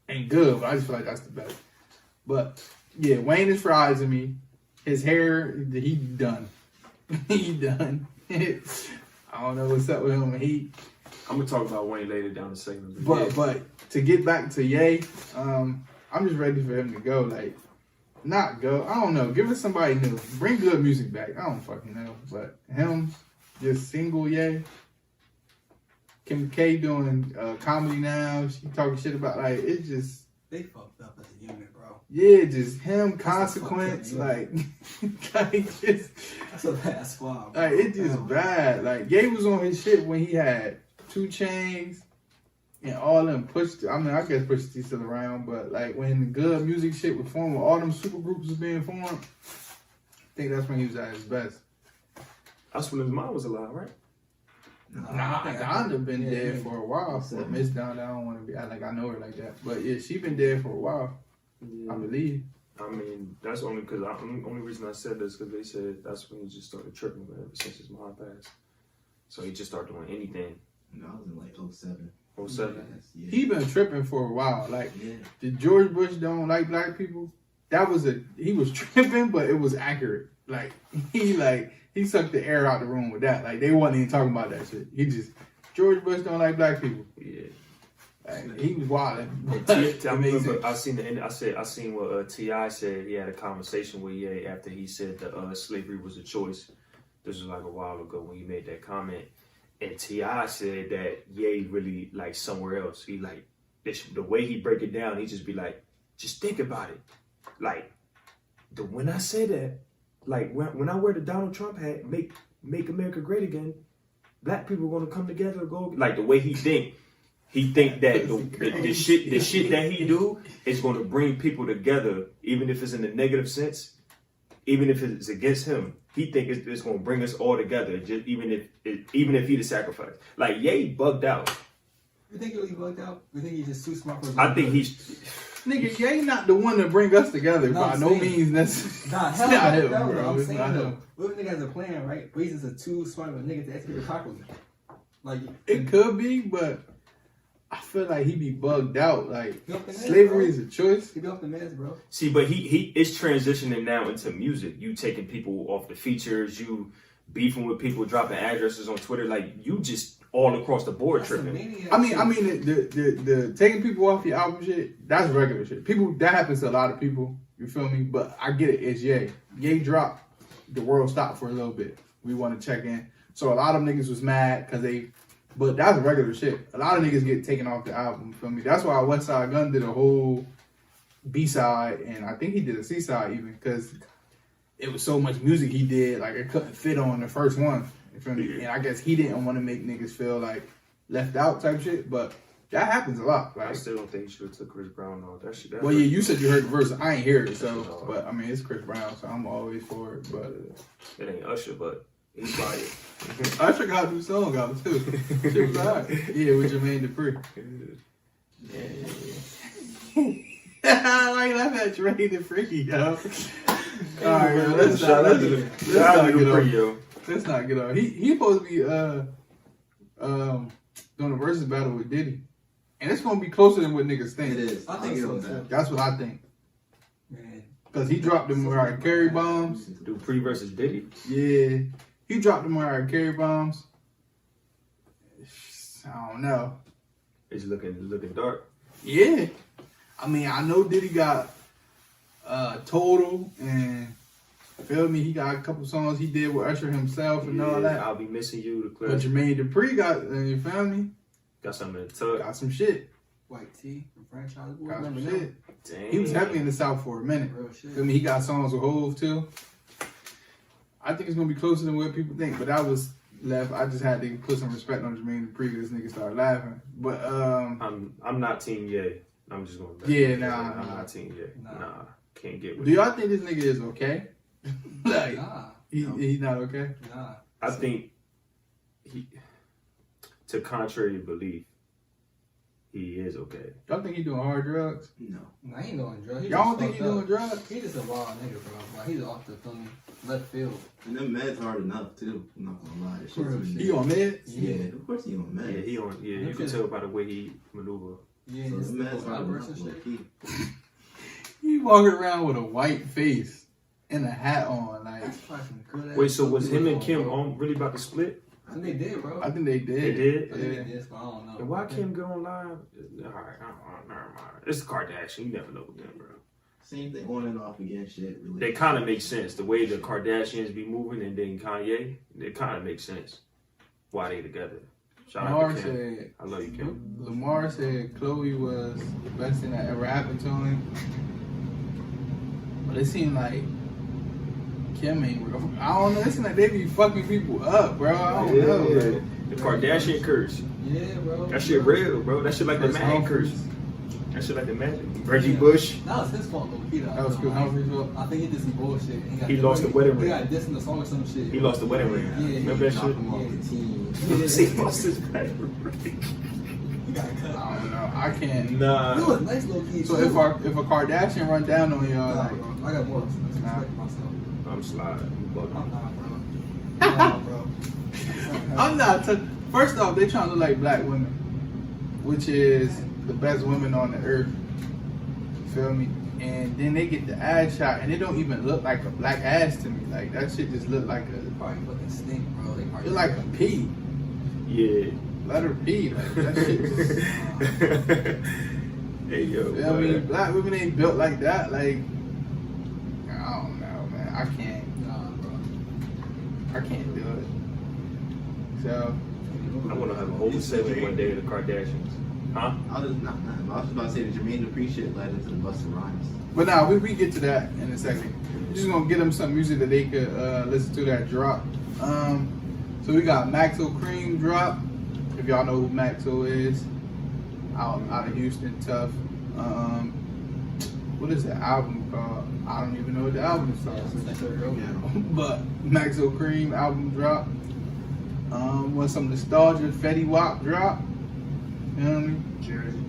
S2: ain't good, but I just feel like that's the best. But, yeah, Wayne is fried to me. His hair, he done. He done. I don't know what's up with him.
S1: I'm gonna talk about Wayne later down the segment.
S2: But to get back to Ye, I'm just ready for him to go. Like, not go. I don't know. Give us somebody new. Bring good music back. I don't fucking know. But him, just single Ye. Kim K doing comedy now. She talking shit about, like, it's just.
S3: They fucked up as a unit, bro.
S2: Yeah, just him, Consequence, like just.
S3: That's a bad squad, bro.
S2: Like, it's just bad. Like, Ye was on his shit when he had 2 Chainz and all them I guess Pusha T still around, but like when the good music shit was formed, when all them super groups was being formed, I think that's when he was at his best.
S1: That's when his mom was alive, right?
S2: Nah, Donda been dead for a while. So Miss Donda, I don't want to be like I know her like that, but yeah, she been dead for a while,
S1: Yeah.
S2: I believe.
S1: I mean, that's only because the only reason I said this because they said that's when he just started tripping, but ever since his mom passed. So he just started doing anything.
S4: No, I was in like 07.
S1: 07.
S4: Yeah.
S2: He been tripping for a while. Like,
S4: Yeah.
S2: did George Bush don't like black people? He was tripping, but it was accurate. Like, he sucked the air out the room with that. Like, they wasn't even talking about that shit. George Bush don't like black people.
S1: Yeah.
S2: Like, he was wilding.
S1: I
S2: Amazing.
S1: remember I seen what T.I. said. He had a conversation with Ye after he said that slavery was a choice. This was like a while ago when he made that comment. And T.I. said that Ye really like somewhere else. He like the way he break it down, he just be like, just think about it. Like when I say that, like when I wear the Donald Trump hat, make America great again, black people are gonna come together and go like the way he think. He think that the shit that he do is gonna bring people together, even if it's in a negative sense, even if it's against him. He think it's gonna bring us all together, just even if he the sacrifice. Like Ye bugged out.
S3: You think he bugged out? You think he's just too smart for his
S1: I
S3: own
S1: think
S3: good?
S1: he's
S2: Nigga, Ye not the one to bring us together.
S3: No,
S2: by
S3: I'm
S2: no
S3: saying-
S2: means necessary.
S3: Nah,
S2: It's
S3: hell
S2: not
S3: no,
S2: him,
S3: no,
S2: bro.
S3: I'm
S2: It's
S3: saying
S2: not
S3: though.
S2: him.
S3: What if nigga has a plan, right? Reasons are too smart of a nigga to execute it properly. Like
S2: It could be, but I feel like he be bugged out. Like,
S3: He off the meds,
S2: slavery
S3: bro.
S2: is a choice.
S3: He be off the meds, bro.
S1: see, but he is transitioning now into music. You taking people off the features, you beefing with people, dropping addresses on Twitter, like you just all across the board
S3: That's a
S1: tripping.
S3: maniac
S2: I mean,
S3: shit.
S2: the taking people off your album shit, that's regular shit. That happens to a lot of people. You feel me? But I get it. It's Ye. Ye dropped. The world stopped for a little bit. We want to check in. So a lot of niggas was mad but that's regular shit. A lot of niggas get taken off the album. You feel me? That's why Westside Gunn did a whole B-side, and I think he did a C-side even, because it was so much music he did, like it couldn't fit on the first one. You feel me? And I guess he didn't want to make niggas feel like left out type shit, but that happens a lot.
S1: I
S2: Like,
S1: still don't think he should have took Chris Brown off that shit.
S2: well, yeah, you said you heard the verse. I ain't hear it, so, but I mean, it's Chris Brown, so I'm always for it. But
S1: It ain't Usher, but he's fired.
S2: Usher got a new song out too. Shit was alright. Yeah, with Jermaine Dupri. Yeah. Why you laughing at Jermaine Dupri, yo? Alright, man, let's not get off. He supposed to be doing a versus battle with Diddy. And it's gonna be closer than what niggas think.
S4: It is.
S3: I think
S4: I'll
S3: so,
S4: give him that.
S2: That's what I think.
S3: Man.
S2: Cause he dropped them Mariah Carey bombs.
S1: Dupree versus Diddy.
S2: Yeah, he dropped them Mariah Carey bombs. I don't know.
S1: It's looking dark.
S2: Yeah, I mean, I know Diddy got Total and feel me. He got a couple songs he did with Usher himself and all that.
S1: I'll be missing you. The
S2: But
S1: clip.
S2: Jermaine Dupri got, you feel me?
S1: Got something in the tub.
S2: Got some shit.
S3: White T from Franchise Boy.
S2: Got
S3: Remember
S2: some
S3: that?
S2: shit.
S1: Damn.
S2: He was heavy in the South for a minute.
S3: Real shit.
S2: Feel me? He got songs with Hove too. I think it's gonna be closer than what people think. But I was left. I just had to put some respect on Jermaine Dupri because this nigga started laughing. But
S1: I'm not Team Ye. I'm just gonna.
S2: Yeah, nah,
S1: I'm
S2: nah.
S1: not Team Ye.
S3: Nah.
S1: Nah, can't get with.
S2: do y'all think this nigga is okay? Like
S3: Nah.
S2: he's not okay.
S3: Nah.
S1: I think he, to contrary belief, he is okay.
S2: Y'all think he doing hard drugs?
S4: No.
S3: Nah, he ain't doing drugs. He
S2: Y'all
S3: just
S2: don't think he
S3: fucked
S2: doing
S3: up.
S2: drugs?
S3: He just a wild nigga, bro. Like, he's off the thumb, left field.
S4: And them meds hard enough too. I'm not gonna lie. That shit's
S3: Real
S4: easy.
S2: He on meds?
S4: Yeah, of course he on
S1: Yeah,
S4: meds.
S1: he on. Yeah, you can tell by the way he maneuver.
S3: Yeah,
S4: So
S3: his
S4: them meds
S3: little
S4: hard
S3: outbursts
S4: enough.
S3: and
S4: Low
S3: shit.
S4: key.
S2: He walking around with a white face and a hat on. Like
S3: That's probably some good ass
S1: Wait, so was
S3: shit
S1: him and
S3: going
S1: Kim
S3: on, bro.
S1: on really about to split?
S3: I think they did, bro.
S2: I think they did.
S1: They did?
S3: I think
S2: Yeah.
S3: they did, but I don't know.
S1: And why Kim go on live? All right, never mind. It's Kardashian. You never know with them, bro.
S4: Same thing on and off again. Shit. Really.
S1: They kind of make sense the way the Kardashians be moving, and then Kanye. It kind of makes sense why they together. Shout out
S2: Lamar
S1: to Kim.
S2: said
S1: I love you, Kim.
S2: Lamar said Chloe was the best thing that ever happened to him. But it seemed like Kim ain't real. I don't know. It seemed like they be fucking people up, bro. I don't know. Like,
S1: The Kardashian curse.
S3: Yeah, bro.
S1: That shit real, bro. That shit like the
S2: Chris
S1: man
S2: Humphries.
S1: curse. That shit like the man. Reggie Bush.
S3: That was his fault, though. He
S2: That was Chris Humphries' fault.
S3: I think he did some bullshit.
S1: He lost the wedding
S3: He
S1: ring.
S3: got dissed in the song or some shit.
S1: He lost the wedding ring.
S3: Yeah,
S1: Remember that
S4: Knock
S1: shit?
S4: him off the team.
S1: He lost his wedding ring.
S3: He got cut.
S2: I don't know. I can't.
S3: He
S1: Nah.
S3: was nice little kid.
S2: So if a Kardashian run down on y'all,
S3: Nah,
S2: like,
S3: bro. I got more respect
S2: Nah.
S3: for myself.
S1: I'm sliding.
S3: I'm
S1: Bugging.
S3: not, bro. Nah, bro.
S2: I'm not. First off, they trying to look like black women, which is the best women on the earth. Feel me? And then they get the ass shot, and it don't even look like a black ass to me. Like that shit just look like
S3: They probably fucking stink, bro. They probably
S2: it's like a pee.
S1: Yeah.
S2: Let her pee. Like that shit. Just,
S1: Hey yo.
S2: feel me?
S1: boy.
S2: Black women ain't built like that. Like I don't know, man. I can't.
S3: Nah, bro.
S2: I can't do it. So
S1: I want to have a whole segment one day of the Kardashians. Huh?
S4: I was not. I was just about to say the Jermaine Dupri shit led into the Busta Rhymes.
S2: But nah, we get to that in a second. We're just gonna get them some music that they could listen to that drop. So we got Maxo Cream drop. If y'all know who Maxo is, out of Houston, tough. What is the album called? I don't even know what the album is called.
S3: That's a real man.
S2: But Maxo Cream album drop. Want some nostalgia? Fetty Wap drop. You know what I mean?
S3: Jersey.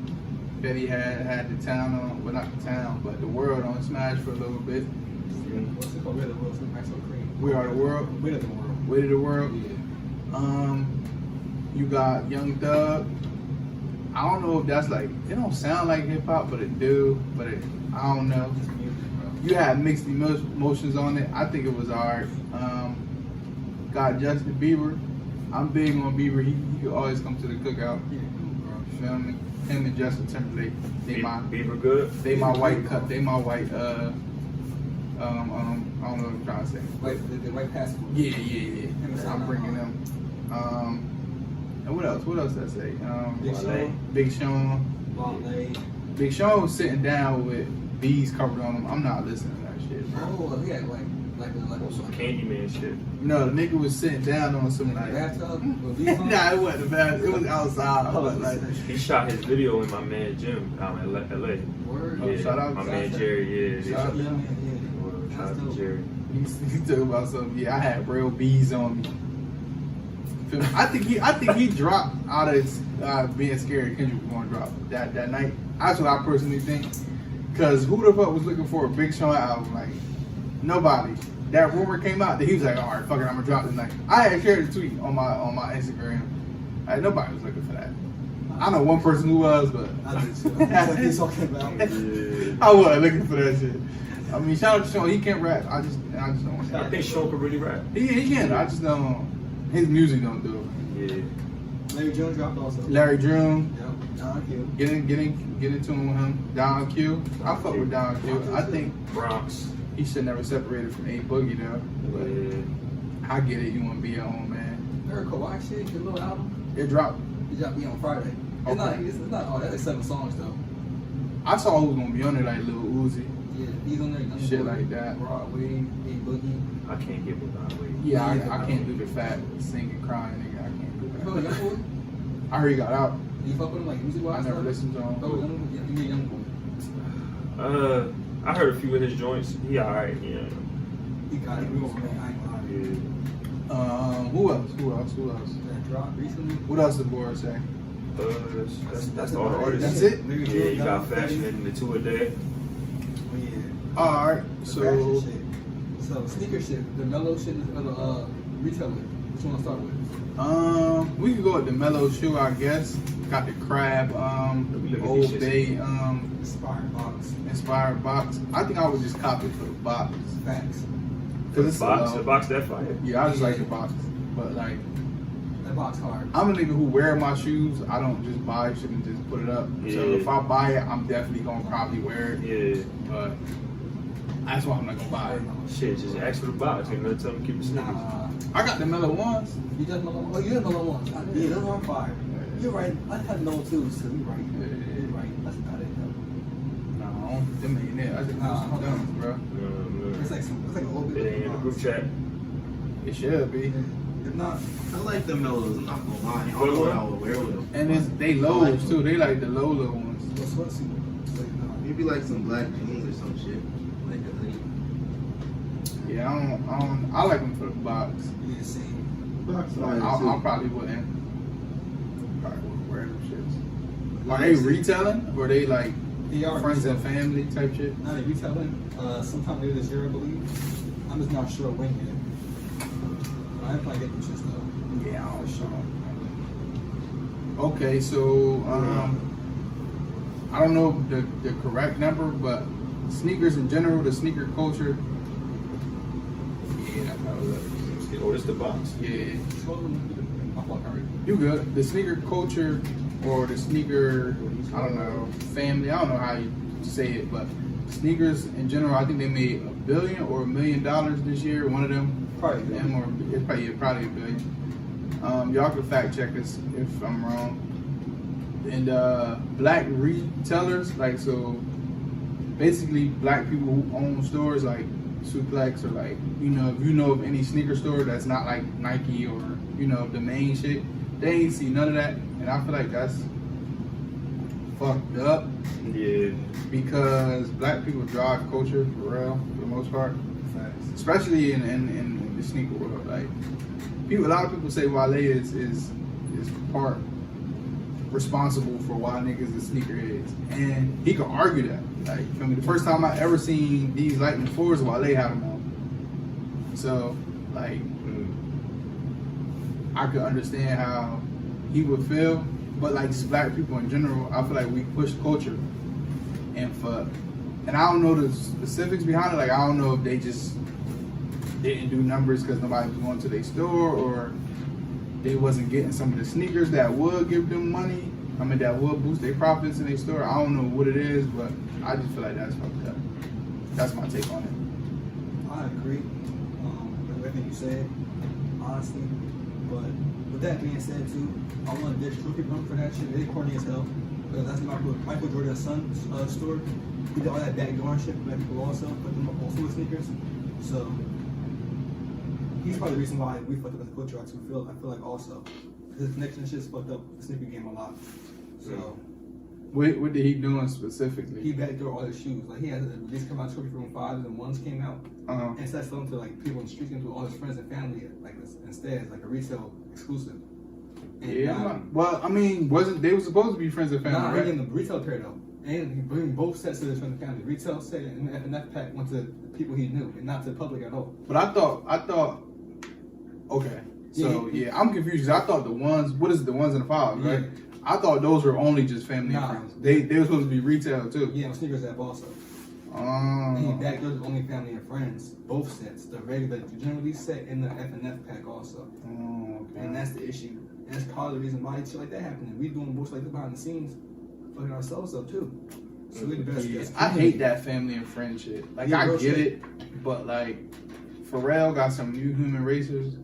S2: Fetty had the town on, well not the town, but the world on Smash for a little bit.
S3: What's it called? We're the world. Some Maxo Cream.
S2: We Are the World.
S3: We're the world.
S2: Way to the World.
S3: Yeah.
S2: You got Young Thug. I don't know if that's like, it don't sound like hip hop, but it do. But it, I don't know.
S3: It's music, bro.
S2: You had mixed emotions on it. I think it was alright. Got Justin Bieber. I'm big on Bieber. He could always come to the cookout.
S3: Yeah, bro.
S2: You feel me? Him and Justin Timberlake. They my
S1: good.
S2: They my white cut. They my white. I don't know what I'm trying to say.
S3: The white passport.
S2: Yeah. I'm bringing them. And what else? What else did I say?
S3: Big Sean.
S2: Big Sean.
S3: Long Lane.
S2: Big Sean was sitting down with bees covered on him. I'm not listening to that shit, bro.
S3: Oh, he had like
S1: Some Candyman shit.
S2: No, the nigga was sitting down on some like.
S3: bathtub with bees on?
S2: Nah, it wasn't the bath. It was outside. But like,
S1: He shot his video in my man Jim out in LA.
S3: Word.
S2: Oh,
S1: Yeah,
S2: shout out
S1: my
S2: to-
S1: man Jerry. Yeah,
S2: Shout out
S3: Yeah,
S2: to-
S3: man,
S1: shout out to Jerry.
S2: he talking about something. Yeah, I had real bees on me. Feel me? I think he dropped out of being scared Kendrick was going to drop that night. That's what I personally think. Cause who the fuck was looking for a Big Sean album? Like nobody. That rumor came out that he was like, all right, fuck it, I'm gonna drop this night. I had shared a tweet on my Instagram. Like nobody was looking for that. I know one person who was, but
S3: I did too. That's what he's talking about.
S1: Yeah.
S2: I wasn't looking for that shit. I mean, shout out to Sean. He can't rap. I just don't want
S1: I
S2: to.
S1: think Sean could really rap.
S2: He can. I just don't. His music don't do it.
S1: Yeah.
S3: Larry Jones dropped also.
S2: Larry June.
S3: Yep. John Q.
S2: Get into him with him. Don Q. I fuck with Don Q. I think
S1: Bronx.
S2: he should never separated from A Boogie though. But
S1: Yeah.
S2: I get it. You want to be your own man.
S3: Heard Kawhi shit, his little album.
S2: It dropped.
S3: It dropped on Friday. It's not all that. It's 7 songs though.
S2: I saw who was gonna be on it, like Lil Uzi,
S3: Yeah, he's on there. Young
S2: shit
S3: Boy,
S2: like that.
S3: Broadway, A Boogie.
S1: I can't get with Don Wade.
S2: Yeah,
S3: Yeah,
S2: I can't do the fat singing, crying nigga. I can't do
S3: You fuck with
S2: that.
S3: Young Boy?
S2: I heard he got out.
S3: You fuck with him like music
S2: I
S3: wise?
S2: never listened to him.
S3: Oh, Young Boy. Young Boy.
S1: I heard a few of his joints. He alright, yeah.
S3: He got it. We gonna man. I ain't lying.
S1: Yeah.
S2: Who else?
S3: That dropped recently.
S2: What else did Boris say?
S1: That's all the artists.
S2: That's it?
S3: Larry
S1: Yeah,
S3: Jones
S1: you got
S3: dropped
S1: Fashion
S3: Fetty.
S1: and the 2 a day.
S3: Oh, yeah.
S2: Alright,
S3: The
S2: so
S3: fashion shit. So sneaker shit, the mellow shit, or the retailer. Which one to start with?
S2: we could go with the mellow shoe, I guess. Got the crab,
S1: me look at
S2: Old
S1: these shits.
S2: Bay,
S3: Inspired box.
S2: inspired box. I think I would just copy it for the box.
S3: Facts.
S2: Cause it's
S1: The box that fire.
S2: yeah, I just like the box. But like,
S3: That box hard.
S2: I'm a nigga who wear my shoes. I don't just buy shit and just put it up. So
S1: Yeah.
S2: if I buy it, I'm definitely gonna probably wear it.
S1: Yeah.
S2: But that's why I'm not gonna buy it.
S1: Shit, just ask for the box. Ain't no tell them keep the sneakers.
S3: Nah.
S2: I got the mellow ones.
S3: You just mellow. Oh, you have mellow ones. Yeah, those are fire. You're right. I had no too, so you're right. You're right. That's about it though.
S2: No, them ain't it. I think
S3: Nah,
S2: those them, bro.
S3: It's like a little
S1: It
S3: bit.
S1: ain't in the group chat.
S2: It should be.
S3: If not,
S4: I like the mellows. I'm not gonna lie. I don't know what I would wear with them.
S2: And it's they lows too. They like the low ones.
S3: a sweatsuit. Like, nah.
S4: Maybe like some black jeans or some shit. Like a hoodie.
S2: Yeah, I like them for the box.
S3: Yeah, same.
S4: Box
S2: I probably wouldn't. Probably wouldn't wear them shits. Are they retailing or they like
S3: They are
S2: friends and
S3: retailing.
S2: family type shit?
S3: Now that retailing, sometime later this year, I believe. I'm just not sure when yet. But I probably get them shits though.
S2: Yeah, I'm sure. Okay, so I don't know the correct number, but sneakers in general, the sneaker culture. Yeah, that's how it looks.
S1: Oh, this the box.
S2: Yeah,
S3: My fault, Harry.
S2: you good. The sneaker culture or the sneaker, I don't know, family. I don't know how you say it, but sneakers in general, I think they made $1 billion or $1 million this year. One of them,
S3: Probably.
S2: them or it's probably $1 billion. Y'all can fact check us if I'm wrong. And black retailers, like so, basically black people who own stores like Suplex or like if you know of any sneaker store that's not like Nike or the main shit, they ain't see none of that, and I feel like that's fucked up
S1: Yeah.
S2: because black people drive culture for real for the most part, especially in the sneaker world. Like a lot of people say Wale is part responsible for why niggas is sneakerheads, and he could argue that. Like, I mean, the first time I ever seen these Lightning 4s, Wale had them on. So, like, I could understand how he would feel, but like just black people in general, I feel like we push culture, and I don't know the specifics behind it. Like, I don't know if they just didn't do numbers because nobody was going to their store, or they wasn't getting some of the sneakers that would give them money. I mean, that would boost their profits in their store. I don't know what it is, but I just feel like that's fucked up. That's my take on it.
S3: I agree with everything you said, honestly. But with that being said, too, I want to ditch True People for that shit. They corny as hell. Because that's Michael Jordan's son's store. He did all that backdoor shit for people also, put them up also with sneakers. So he's probably the reason why we fucked up as a culture. I feel like also. His connection and shit's fucked up the sneaker game a lot. So
S2: What did he doing specifically?
S3: he backdoor all his shoes. Like he had these come out 5s and 1s came out. And instead of selling to like people in the streets, into all his friends and family, like instead like a resale exclusive. And
S2: Yeah. Well, I mean, they were supposed to be friends and family,
S3: Nah, he
S2: right?
S3: getting the retail pair though, and he bring both sets to his friends and family. Retail set and the FNF pack went to the people he knew, and not to the public at all.
S2: But I thought. Okay. So
S3: Yeah.
S2: yeah, I'm confused. I thought the ones. What is it, the ones in the files, right?
S3: Yeah.
S2: I thought those were only just family and
S3: Nah.
S2: friends. They were supposed to be retail too.
S3: Yeah, Sneakers app also. And
S2: Oh.
S3: back those are only family and friends. Both sets, the regular, the general release set, and the F&F pack also.
S2: Oh, okay.
S3: And that's the issue. And that's part of the reason why shit like that happening. We doing bullshit like that behind the scenes, fucking ourselves up too. So we the best.
S2: Yeah,
S3: best
S2: I
S3: people.
S2: hate that family and friend shit. Like
S3: Yeah,
S2: I
S3: real
S2: get
S3: shit.
S2: it, but like Pharrell got some new human racers,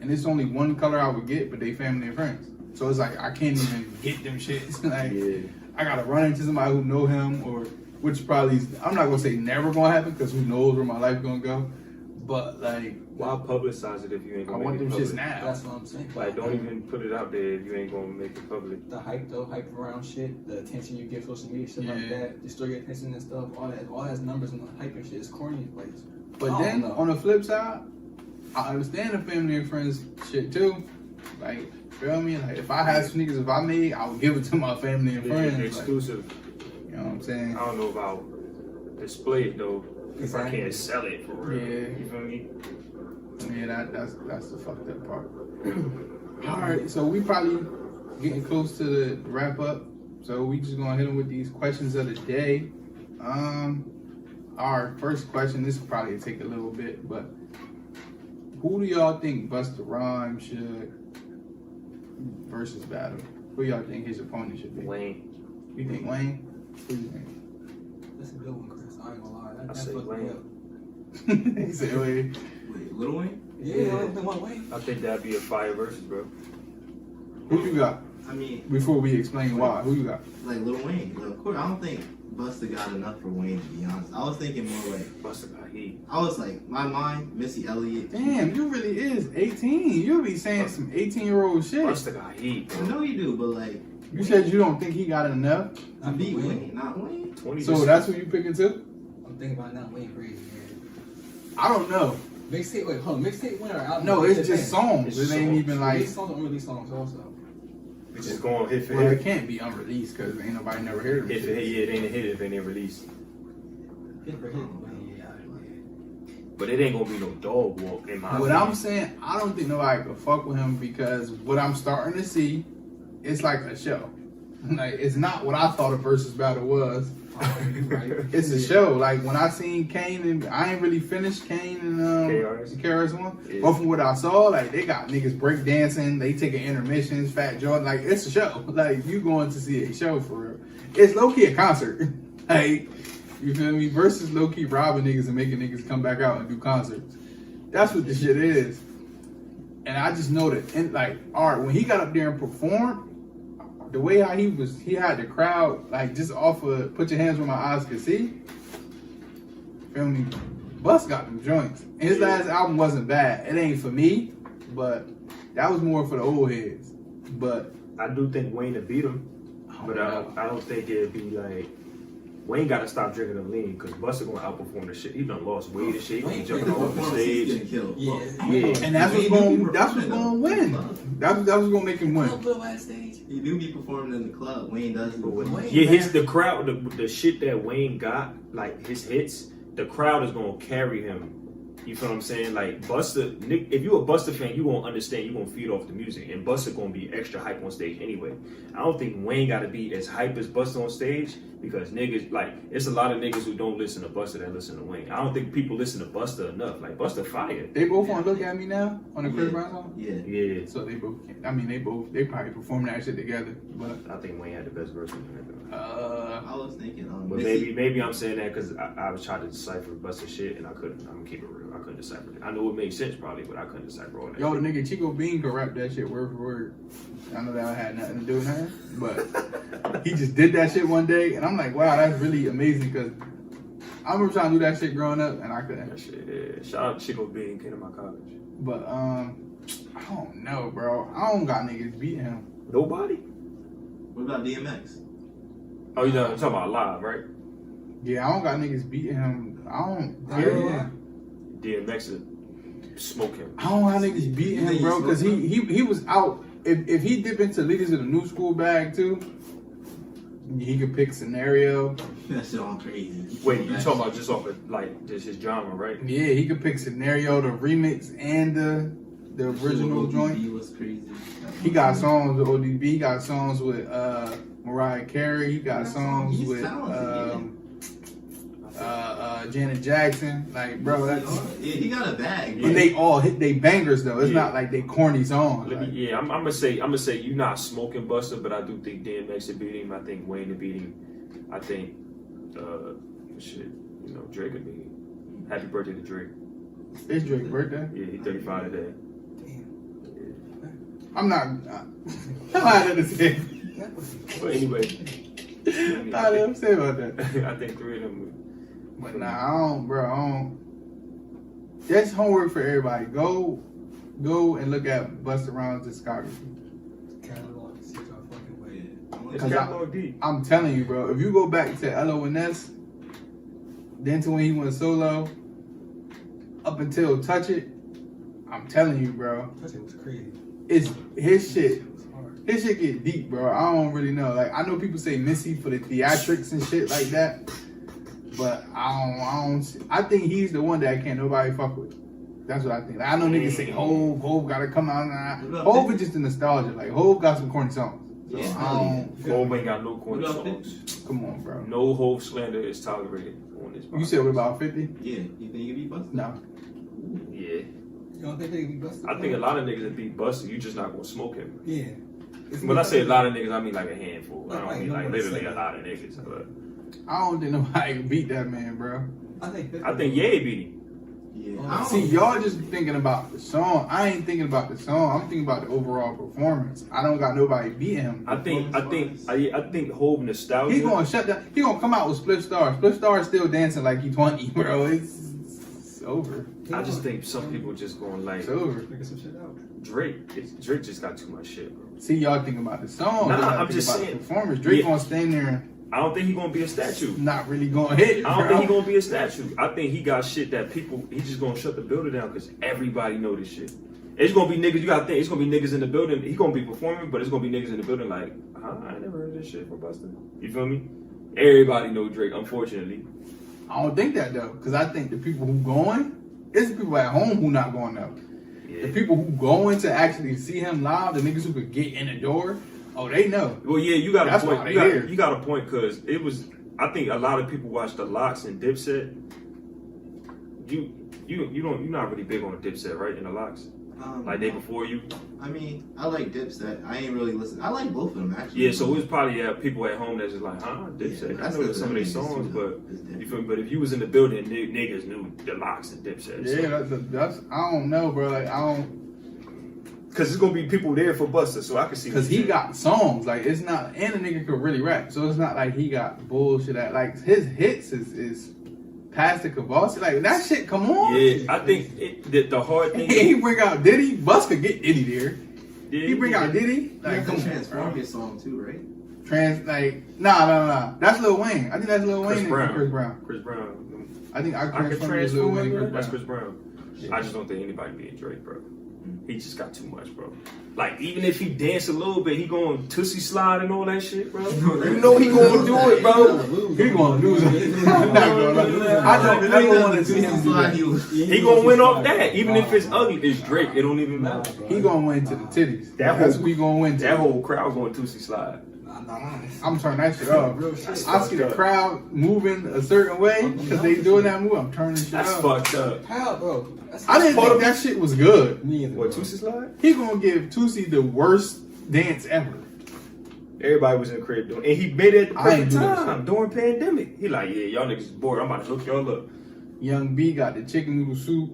S2: and it's only one color I would get, but they family and friends. So it's like I can't even get them shits. Like
S1: Yeah.
S2: I gotta run into somebody who know him, or which probably I'm not gonna say never gonna happen because who knows where my life gonna go. But like
S1: Why publicize it if you ain't
S2: I
S1: gonna
S2: want
S1: make
S2: them
S1: it
S2: shits
S1: public?
S2: now.
S3: That's what I'm saying.
S1: Like, don't even put it out there if you ain't gonna make it public.
S3: The hype though, hype around shit, the attention you give social media, shit like
S2: Yeah.
S3: that, destroy your attention and stuff, all has numbers and hype and shit. It's corny, like.
S2: But
S3: I
S2: then
S3: don't know.
S2: on the flip side, I understand the family and friends shit too. Like, feel me? Like if I had sneakers, if I made, I would give it to my family and friends. Like,
S1: Exclusive.
S2: you know what I'm saying?
S1: I don't know about display it though, if I
S3: Exactly.
S1: can't sell it for real.
S2: Yeah.
S1: You feel me?
S2: Yeah, that's the fucked up part. All right, so we probably getting close to the wrap up. So we just gonna hit them with these questions of the day. Our first question. This will probably take a little bit, but who do y'all think Busta Rhymes should versus battle? Who y'all think his opponent should be?
S1: Wayne.
S2: You think Wayne? Who you think?
S3: That's a good one, Chris. I ain't gonna lie.
S1: I
S3: That
S1: say
S3: fucked me
S1: Wayne.
S3: up.
S2: He said Wayne.
S4: Wait, Lil Wayne?
S3: Yeah, one way.
S1: I think that'd be a fire versus, bro.
S2: Who you got?
S4: I mean,
S2: Before we explain why, who you got?
S4: like Lil Wayne. Of course, I don't think Busta got enough for Wayne, to be honest. I was thinking more like,
S1: Busta got heat.
S4: I was like, my mind, Missy Elliott.
S2: Damn, you really is 18. You be saying some 18-year-old shit.
S1: Busta got heat,
S4: I
S1: bro.
S4: know you do, but like,
S2: You said you don't think he got enough,
S4: to beat Wayne, not Wayne.
S1: 20
S2: so that's who you picking too?
S3: I'm thinking about not Wayne crazy, man.
S2: I don't know.
S3: Mixtape, wait, hold on. Mixtape winner or album?
S2: No, it's
S3: Mixtape
S2: just
S3: fan?
S2: songs.
S1: It's
S2: It ain't
S1: songs.
S2: even like.
S3: These songs are unreleased songs also.
S1: We just going hit for
S2: Well, it
S1: hit.
S2: can't be unreleased because ain't nobody never heard of
S1: Hit for
S2: it.
S1: hit, yeah, it ain't a hit if it ain't released.
S3: Hit for hit, Wayne, yeah.
S1: But it ain't gonna be no dog walk in my
S2: What
S1: opinion.
S2: I'm saying, I don't think nobody could fuck with him because what I'm starting to see, it's like a show. Like it's not what I thought a versus battle was.
S3: Right.
S2: It's a show. Like when I seen Kane and I ain't really finished Kane and
S1: KRS.
S2: the KRS one.
S1: Yeah.
S2: But from what I saw, like they got niggas break dancing, they taking intermissions, Fat Jordan. Like it's a show. Like you going to see a show for real. It's low key a concert. Like you feel me? Versus low key robbing niggas and making niggas come back out and do concerts. That's what the shit is. And I just know that, and like, all right, when he got up there and performed, the way how he had the crowd like just off of "Put Your Hands Where My Eyes Can See." Feel me? Bus got them joints. And his last album wasn't bad. It ain't for me, but that was more for the old heads. But
S1: I do think Wayne to beat him, but I don't think it'd be like Wayne got to stop drinking the lean because Busta gonna outperform the shit. He done lost weight and shit. He
S3: Wayne
S1: jumping
S3: can't
S1: off the
S4: Performance, he's
S1: stage.
S4: getting killed.
S3: Yeah.
S1: Yeah.
S2: and that's what's
S4: He do be
S2: going
S4: performing,
S2: win.
S4: though.
S2: That was gonna make him win.
S3: Little ass stage.
S4: He do be performing in the club. Wayne does.
S1: But when-
S3: Wayne,
S1: yeah,
S3: man.
S1: the crowd, the shit that Wayne got, like his hits, the crowd is gonna carry him. You feel what I'm saying? Like Busta, Nick, if you a Busta fan, you gonna understand. You gonna feed off the music, and Busta gonna be extra hype on stage anyway. I don't think Wayne got to be as hype as Busta on stage because niggas like it's a lot of niggas who don't listen to Busta that listen to Wayne. I don't think people listen to Busta enough. Like Busta fire.
S2: They both want to look at me now on the Chris
S4: Yeah.
S2: Brown song.
S4: Yeah.
S1: Yeah,
S2: So they both. I mean, they probably perform that shit together. But
S1: I think Wayne had the best verse on there.
S4: I was thinking,
S1: But
S4: Missy-
S1: maybe I'm saying that because I was trying to decipher Busta shit and I couldn't. I'm gonna keep it real. I couldn't decipher it. I know it made sense probably, but I couldn't decipher all that.
S2: yo, the
S1: shit.
S2: nigga Chico Bean could rap that shit word for word. I know that had nothing to do with him, but he just did that shit one day, and I'm like, wow, that's really amazing because I remember trying to do that shit growing up, and I couldn't.
S1: That shit, yeah. Shout out to Chico Bean, came to my college.
S2: But I don't know, bro. I don't got niggas beating him.
S1: Nobody?
S4: What about DMX?
S1: Oh, you know, I'm talking about live, right?
S2: Yeah, I don't got niggas beating him. I don't.
S3: Yeah.
S1: DMX is smoking.
S2: I don't have niggas beating him, bro, because he was out. If he dip into Leaders of the New School bag too, he could pick Scenario.
S4: That shit all crazy.
S1: Wait, you talking about just off of like just his drama, right?
S2: Yeah, he could pick Scenario, the remix, and the original joint.
S4: He was crazy.
S2: He got songs with ODB. He got songs with Mariah Carey. He got songs
S4: He's
S2: with
S4: talented,
S2: Janet Jackson. Like, bro, that's.
S4: Yeah, he got a bag.
S2: And they all hit they bangers though. It's not like they corny songs.
S1: Let me,
S2: Like,
S1: yeah, I'm gonna say you're not smoking Buster, but I do think DMX would beat him. I think Wayne would beat him. I think Drake would beat him. Happy birthday to Drake.
S2: it's Drake's birthday.
S1: Yeah, he's 35 today.
S2: I'm not. I'm not understand.
S1: But anyway,
S2: Nah, let me say about that.
S1: I think 3 of them.
S2: But nah, I don't. That's homework for everybody. Go and look at Busta Rhymes' discography.
S3: Catalog, see how fucking way.
S1: It's
S2: 'Cause
S1: catalog deep.
S2: I'm telling you, bro. If you go back to LONS, then to when he went solo, up until Touch It, I'm telling you, bro.
S3: Touch It was crazy.
S2: It's his shit.
S3: It was hard.
S2: His shit get deep, bro. I don't really know. Like, I know people say Missy for the theatrics and shit like that, but I think he's the one that can't nobody fuck with. That's what I think. Like, I know niggas say Hov gotta come out. Hov is just a nostalgia. Like, Hov got some corny songs. So
S4: Yeah,
S2: I don't.
S1: Hov ain't got no corny
S4: What about
S1: songs.
S2: Come on, bro.
S1: No Hov slander is tolerated on this podcast.
S2: You said we're about 50?
S4: Yeah, you think he could be busted?
S2: No.
S1: Yeah.
S3: You don't think they can be busted?
S1: I think a lot of niggas that beat Buster, you just not gonna smoke him.
S3: Yeah.
S1: When I say a lot of niggas, I mean like a handful. I
S3: Like,
S1: don't mean like
S3: no
S1: literally
S3: one
S1: a lot of niggas. But
S2: I don't think nobody can beat that man, bro.
S3: I think
S1: Ye beat him.
S4: Yeah.
S3: Oh.
S4: I don't
S2: See,
S4: know.
S2: y'all just thinking about the song. I ain't thinking about the song. I'm thinking about the overall performance. I don't got nobody beat him.
S1: I think Hov nostalgia.
S2: He gonna shut down. He gonna come out with Split Star. Split Star is still dancing like he 20, bro. It's over.
S1: I just think some people just going like
S2: It's over.
S3: Figure some shit out.
S1: Drake. Drake just got too much shit, bro.
S2: See, y'all thinking about the song.
S1: Nah,
S2: Y'all
S1: I'm
S2: thinking
S1: just
S2: about
S1: saying.
S2: the performance. Drake
S1: Yeah.
S2: gonna stand there
S1: I don't think he gonna be a statue.
S2: and not really gonna hit.
S1: I don't
S2: bro.
S1: think he gonna be a statue. I think he got shit that people. He just gonna shut the building down because everybody know this shit. It's gonna be niggas. You gotta think. It's gonna be niggas in the building. He gonna be performing, but it's gonna be niggas in the building like, I ain't never heard this shit from Busta. You feel me? Everybody know Drake. Unfortunately,
S2: I don't think that though, because I think the people who going, it's the people at home who not going though. The
S1: yeah.
S2: people who going to actually see him live, the niggas who could get in the door, oh, they know.
S1: Well, yeah, you got a
S2: That's
S1: point.
S2: why they
S1: You got,
S2: here.
S1: you got a point because it was. I think a lot of people watched the Locks and Dipset. You're not really big on Dipset, right? In the Locks, like Day Before You.
S4: I mean, I like Dipset. I ain't really listen. I like both of them actually.
S1: Yeah, so it was probably people at home that's just like, Dipset. I know some of these songs, but you feel me? But if you was in the building, niggas knew the Locks and Dipset.
S2: Yeah, that's I don't know, bro. Like I don't,
S1: Because it's gonna be people there for Busta, so I can see.
S2: because he got songs. Like it's not, and the nigga could really rap. So it's not like he got bullshit at. Like his hits is past the Kavasi. Like that shit. Come on.
S1: Yeah, I think the hard thing.
S2: He bring out Diddy. Bus could get Diddy there.
S1: Yeah,
S2: He bring out Diddy.
S4: Like
S2: Like
S4: the
S2: come on,
S4: Transform
S2: bro.
S4: his song too, right?
S2: Nah. That's Lil Wayne. I think that's Lil
S1: Chris
S2: Wayne
S1: Brown.
S2: and Chris Brown.
S1: Chris Brown.
S2: I think I
S1: I can
S2: transform as Lil
S1: transform
S2: Wayne and
S1: him.
S2: Chris
S1: That's
S2: Brown.
S1: Chris Brown. I just don't think anybody being Drake, bro. He just got too much, bro. Like, even if he dance a little bit, he going Tootsie Slide and all that shit, bro. You know he gonna do it, bro.
S2: He gonna lose it. I'm not gonna lie. I don't want to see him do that.
S1: He gonna win off that. Even if it's ugly, it's Drake. It don't even matter.
S2: He gonna win to the titties.
S1: That
S2: That's
S1: whole-
S2: what we gonna win to.
S1: That whole crowd going Tootsie Slide.
S2: I'm turning that shit off.
S3: Real shit.
S2: I see the crowd moving a certain way because they doing that move. I'm turning shit
S1: That's
S2: off.
S1: fucked up.
S3: How, bro?
S2: I didn't think that shit was good.
S1: What, Tootsie Slide?
S2: He gonna give Tootsie the worst dance ever.
S1: Everybody was in the crib doing, and he made it at the
S2: I ain't
S1: perfect
S2: do that
S1: time during pandemic. He like, yeah, y'all niggas is bored. I'm about to hook y'all up.
S2: Young B got the chicken noodle soup.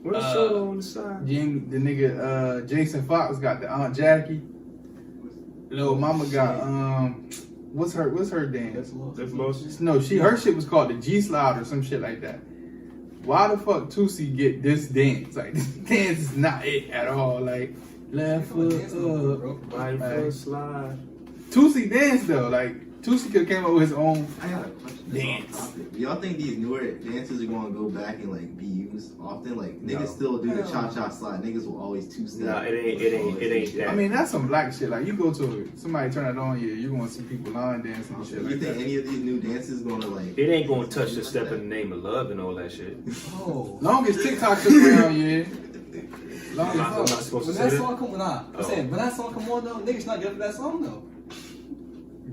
S1: What a show on the side.
S2: The nigga Jason Fox got the Aunt Jackie. Lil Mama got what's her dance?
S1: That's lost.
S2: No, her shit was called the G Slide or some shit like that. Why the fuck Tootsie get this dance? Like this dance is not it at all. Like left foot up.
S1: Right
S2: Like,
S1: foot slide.
S2: Tootsie dance though. Like Tootsie could have came up with his own.
S4: I got a question.
S2: Dance.
S4: Do y'all think these newer dances are going to go back and like be used often? Like niggas still do the cha-cha slide. Niggas will always two-step.
S1: Nah, it ain't that.
S2: I mean, that's some black shit. Like you go to somebody turn it on, you're gonna see people line dancing and shit
S4: You
S2: like
S4: think
S2: that.
S4: any of these new dances going to like?
S1: It ain't gonna touch the Step in the Name of Love and all that shit.
S3: Oh.
S2: Long as TikTok took around, yeah.
S3: Long
S1: I'm not
S3: as
S1: supposed to
S3: when
S1: say
S3: that
S1: that?
S3: song come on, I'm
S1: Oh.
S3: saying when that song come on though, niggas not good for that song though.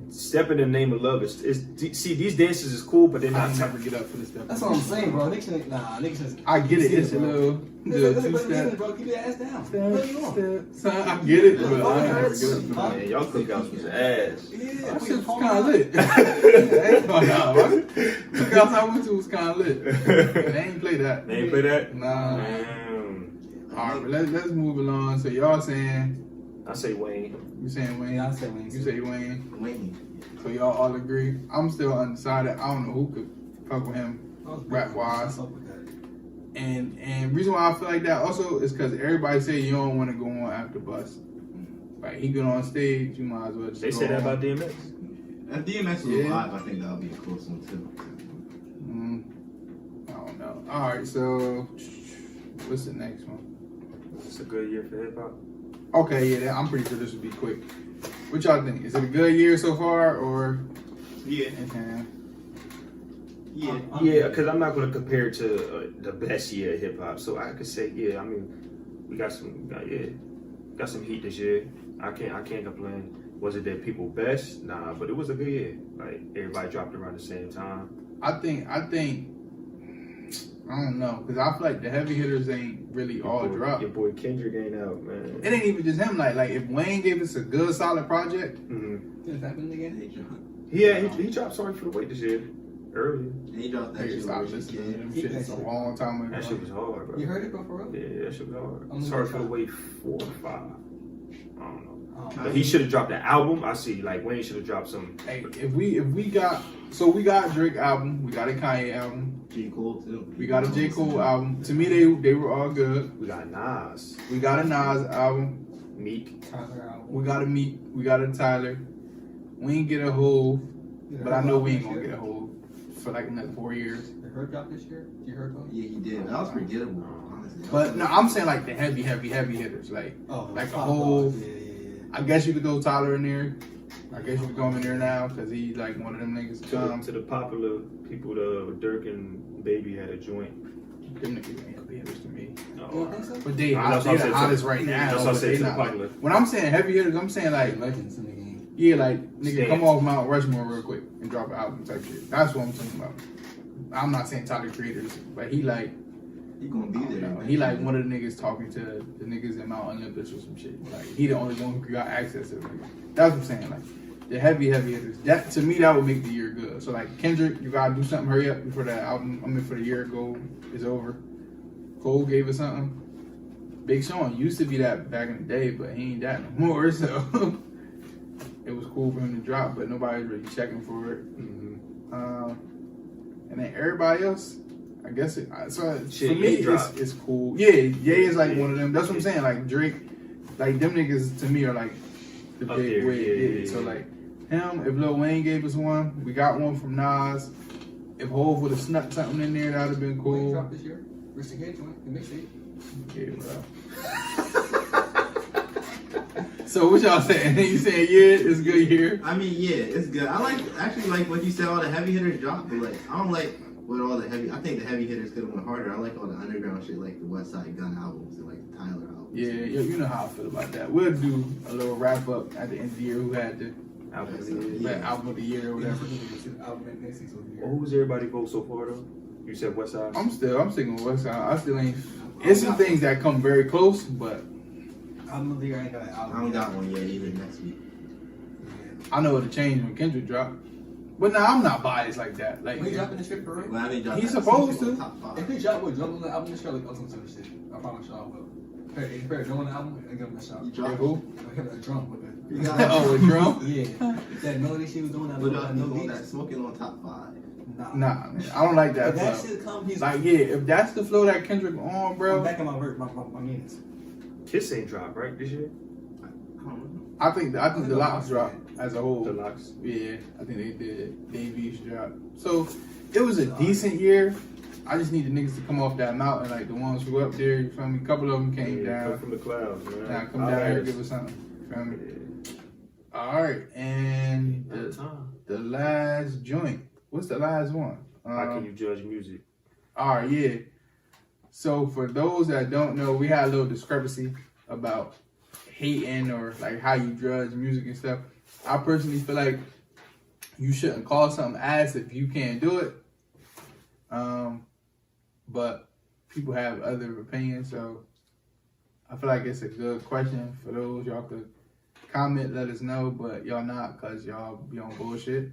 S1: Step in the name of love is see these dances is cool, but they're
S2: I
S1: not.
S2: ain't never get up for this stuff.
S3: That's what I'm saying, bro. Niggas just.
S2: I get it. It's a
S3: bro.
S2: little
S3: Listen,
S2: two
S3: listen,
S2: step.
S3: bro. Keep your ass down. What you on?
S2: Son, I get it, but I ain't never get up for
S3: Huh?
S2: that.
S1: Man, y'all cookouts was ass.
S3: Yeah,
S2: That
S3: put
S2: shit
S3: your
S2: was
S3: phone
S2: kind of
S3: down.
S2: lit. Cookouts I went to was kind of lit. They ain't play that.
S1: They ain't play that?
S2: Nah.
S1: Damn.
S2: All right, but let's move along. So y'all saying,
S1: I say Wayne.
S2: you saying Wayne?
S3: Yeah, I say Wayne.
S2: You say Wayne.
S4: Wayne.
S2: So y'all all agree. I'm still undecided. I don't know who could fuck with him rap wise. And reason why I feel like that also is because everybody say you don't want to go on after Bus. Like he get on stage, you might as well just
S1: They
S2: go
S1: say that
S2: on.
S1: about DMX.
S4: If DMX was
S2: Yeah.
S4: alive, I think that would be a close one too.
S2: I don't know. All right, so what's the next one?
S1: It's a good year for hip hop.
S2: Okay, yeah, I'm pretty sure this would be quick. What y'all think? Is it a good year so far, or?
S4: Yeah.
S2: Okay.
S4: Yeah.
S1: Yeah, because I'm not going to compare it to the best year of hip hop. So I could say, yeah. I mean, we got some heat this year. I can't complain. Was it that people best? Nah, but it was a good year. Like everybody dropped around the same time.
S2: I think. I don't know, because I feel like the heavy hitters ain't really all dropped.
S1: Your boy Kendrick ain't out, man.
S2: It ain't even just him. Like if Wayne gave us a good, solid project,
S3: Is that happening again?
S1: He dropped Sorry for the Wait this year. Earlier.
S4: And he dropped that
S2: niggas
S4: shit.
S2: stopped
S4: with
S2: listening to
S4: Reggie.
S2: them
S3: He
S2: shit
S3: got
S2: a
S3: you.
S2: long time ago.
S1: That shit was hard, bro.
S3: You heard it, bro, for real?
S1: Yeah, that shit was
S3: I'm
S1: hard. Sorry for the Wait 4 or 5. I don't know.
S3: Oh,
S1: But he should have dropped the album. I see. Like Wayne should have dropped some.
S2: Hey, if we got Drake album, we got a Kanye album,
S4: J. Cole too.
S2: we got a J. Cole album. To me, they were all good.
S1: We got Nas,
S2: We got a Nas album.
S1: Meek.
S3: Tyler album.
S2: We got a Meek. We got a Tyler. We ain't get a Hove, but I know we ain't gonna get a Hove for like another 4 years.
S3: Did Herb drop this year? You heard though?
S4: Yeah, he did. That was forgettable, honestly.
S2: But no, I'm saying like the heavy hitters. Like
S3: Oh,
S2: Like a
S3: Top
S2: whole-
S3: Dog. Yeah.
S2: I guess you could throw Tyler in there. I guess you could throw him in there now because he's like one of them niggas.
S1: To the popular people, the Dirk and Baby had a joint.
S2: Them niggas ain't heavy hitters to me.
S3: You don't think so?
S2: But they
S1: That's
S2: the
S1: what I'm saying.
S2: hottest right now.
S1: That's what I'm
S2: but
S1: saying
S2: they
S1: to the
S2: not, like,
S1: popular.
S2: when I'm saying heavy hitters, I'm saying like
S3: Legends in the game.
S2: yeah, like nigga
S1: Stand.
S2: come off Mount Rushmore real quick and drop an album type shit. That's what I'm talking about. I'm not saying Tyler Creators, but he like
S4: He gonna be there.
S2: no, he like one of the niggas talking to the niggas in Mount Olympus or some shit. Like he the only one who got access to it. That's what I'm saying. Like the heavy hitters. That to me that would make the year good. So like Kendrick, you gotta do something. Hurry up before that album. I mean for the year ago is over. Cole gave us something. Big Sean used to be that back in the day, but he ain't that no more. So it was cool for him to drop, but nobody's really checking for it. And then everybody else, I guess it. So
S1: Shit,
S2: for me,
S1: Ye dropped.
S2: it's cool. Yeah, Ye is like one of them. That's what I'm saying. Like Drake, like them niggas to me are like the
S1: Up
S2: big
S1: there,
S2: way it
S1: yeah,
S2: is.
S1: yeah,
S2: So
S1: yeah.
S2: like him, if Lil Wayne gave us one, we got one from Nas. If Hov would have snuck something in there, that'd have been
S3: Wayne
S2: cool.
S3: dropped this year. Rich the Kid joint. The mixtape.
S2: Yeah, bro. So what y'all saying? You saying yeah, it's good here?
S4: I mean, yeah, it's good. I actually like what you said. All the heavy hitters dropped, but like I don't like what all the heavy. I think the heavy hitters could have went harder. I like all the underground shit, like the West Side Gun albums and like the Tyler albums.
S2: Yeah, you know how I feel about that. We'll do a little wrap up at the end of the year. Who had the
S1: Album of the
S4: Yeah.
S1: year.
S2: album of the year or whatever.
S1: Well, who was everybody vote so far though? You said West Side.
S2: I'm sticking with West Side. I still ain't. It's some things that come very close, but
S3: Album of the year ain't got an
S4: I
S3: album.
S4: don't got one yet either. Next week.
S2: I know it'll change when Kendrick drop. But now I'm not biased like that. Like
S3: We dropping this shit for real?
S4: Glad they dropped
S2: He's
S4: that.
S2: supposed
S4: Something
S2: to.
S4: on Top
S3: If
S4: 5.
S3: we drop with Jump on the album this year, like awesome some shit. I promise y'all will. If Perry Jump on the album, I give him a shot.
S4: You
S2: Hey,
S4: dropped
S2: who?
S3: I give him a drum with it.
S4: You got
S2: Oh, a drum?
S3: Yeah. That melody she was doing, that
S4: What
S3: little
S4: up?
S3: no
S4: You on
S3: beats.
S4: that smoking on Top 5?
S3: Nah.
S2: Nah, man. I don't like that
S3: If that
S2: flow.
S3: shit come, he's
S2: Like, yeah, if that's the flow that Kendrick on,
S3: I'm
S2: bro,
S3: back in my verse, my meanings.
S1: Kiss ain't dropped right this year.
S4: I don't know.
S2: I think the locks dropped as a whole.
S1: Deluxe.
S2: Yeah, I think they did. Davies dropped. So it was a decent year. I just need the niggas to come off that mountain, like the ones who up there. You feel me? A couple of them came
S1: Yeah, come
S2: down.
S1: from the clouds, man.
S2: Now come down here, give us something. You feel me?
S1: Yeah.
S2: All right, and
S1: At the time.
S2: the last joint. What's the last one?
S1: How can you judge music?
S2: All right, yeah. So for those that don't know, we had a little discrepancy about hating or like how you judge music and stuff. I personally feel like you shouldn't call something ass if you can't do it. But people have other opinions, so I feel like it's a good question for those. Y'all could comment, let us know, but y'all not, cause y'all be on bullshit.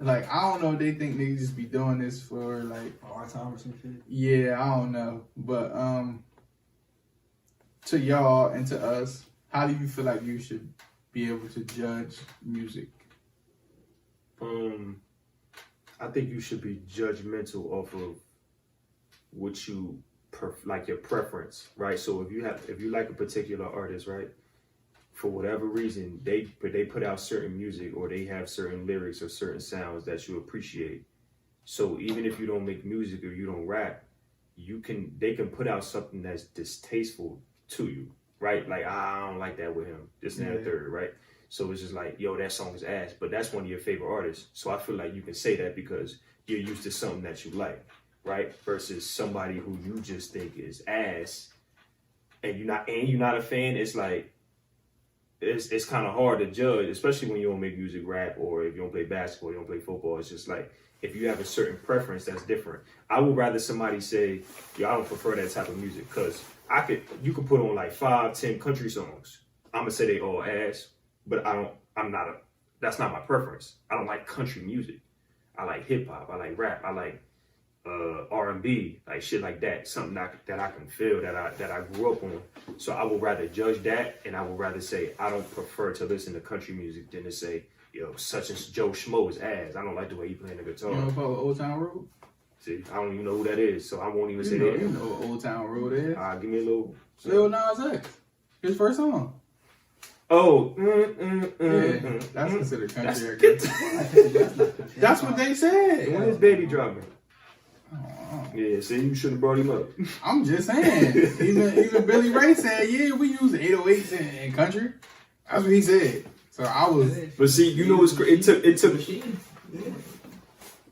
S2: Like, I don't know if they think niggas just be doing this for like
S3: Our time or some shit.
S2: Yeah, I don't know. But to y'all and to us, how do you feel like you should be able to judge music?
S1: I think you should be judgmental off of what you like your preference, right? So if you like a particular artist, right, for whatever reason they put out certain music or they have certain lyrics or certain sounds that you appreciate. So even if you don't make music or you don't rap, they can put out something that's distasteful to you, right? Like, I don't like that with him, this and that, and third, right? So it's just like, yo, that song is ass, but that's one of your favorite artists. So I feel like you can say that because you're used to something that you like, right? Versus somebody who you just think is ass, and you're not a fan. It's like it's kind of hard to judge, especially when you don't make music, rap, or if you don't play basketball, you don't play football. It's just like if you have a certain preference, that's different. I would rather somebody say, yo, I don't prefer that type of music, because you could put on like 5-10 country songs. I'm gonna say they all ass. But that's not my preference. I don't like country music. I like hip hop. I like rap. I like R&B, like shit like that. Something that I can feel, that I grew up on. So I would rather judge that, and I would rather say I don't prefer to listen to country music than to say, yo, such as Joe Schmo is ass. I don't like the way he playing the guitar.
S2: You know about Old Town Road?
S1: See, I don't even know who that is, so I won't even say that.
S2: You know what Old Town Road is?
S1: Give me a little.
S2: Lil Nas X, his first song.
S1: Oh,
S2: That's considered country, I guess. That's what they said.
S1: When is Baby dropping?
S2: Oh.
S1: Yeah, see, you should have brought him up.
S2: I'm just saying. Even Billy Ray said, yeah, we use 808s in country. That's what he said. So I was.
S1: But see, you know what's great? It took.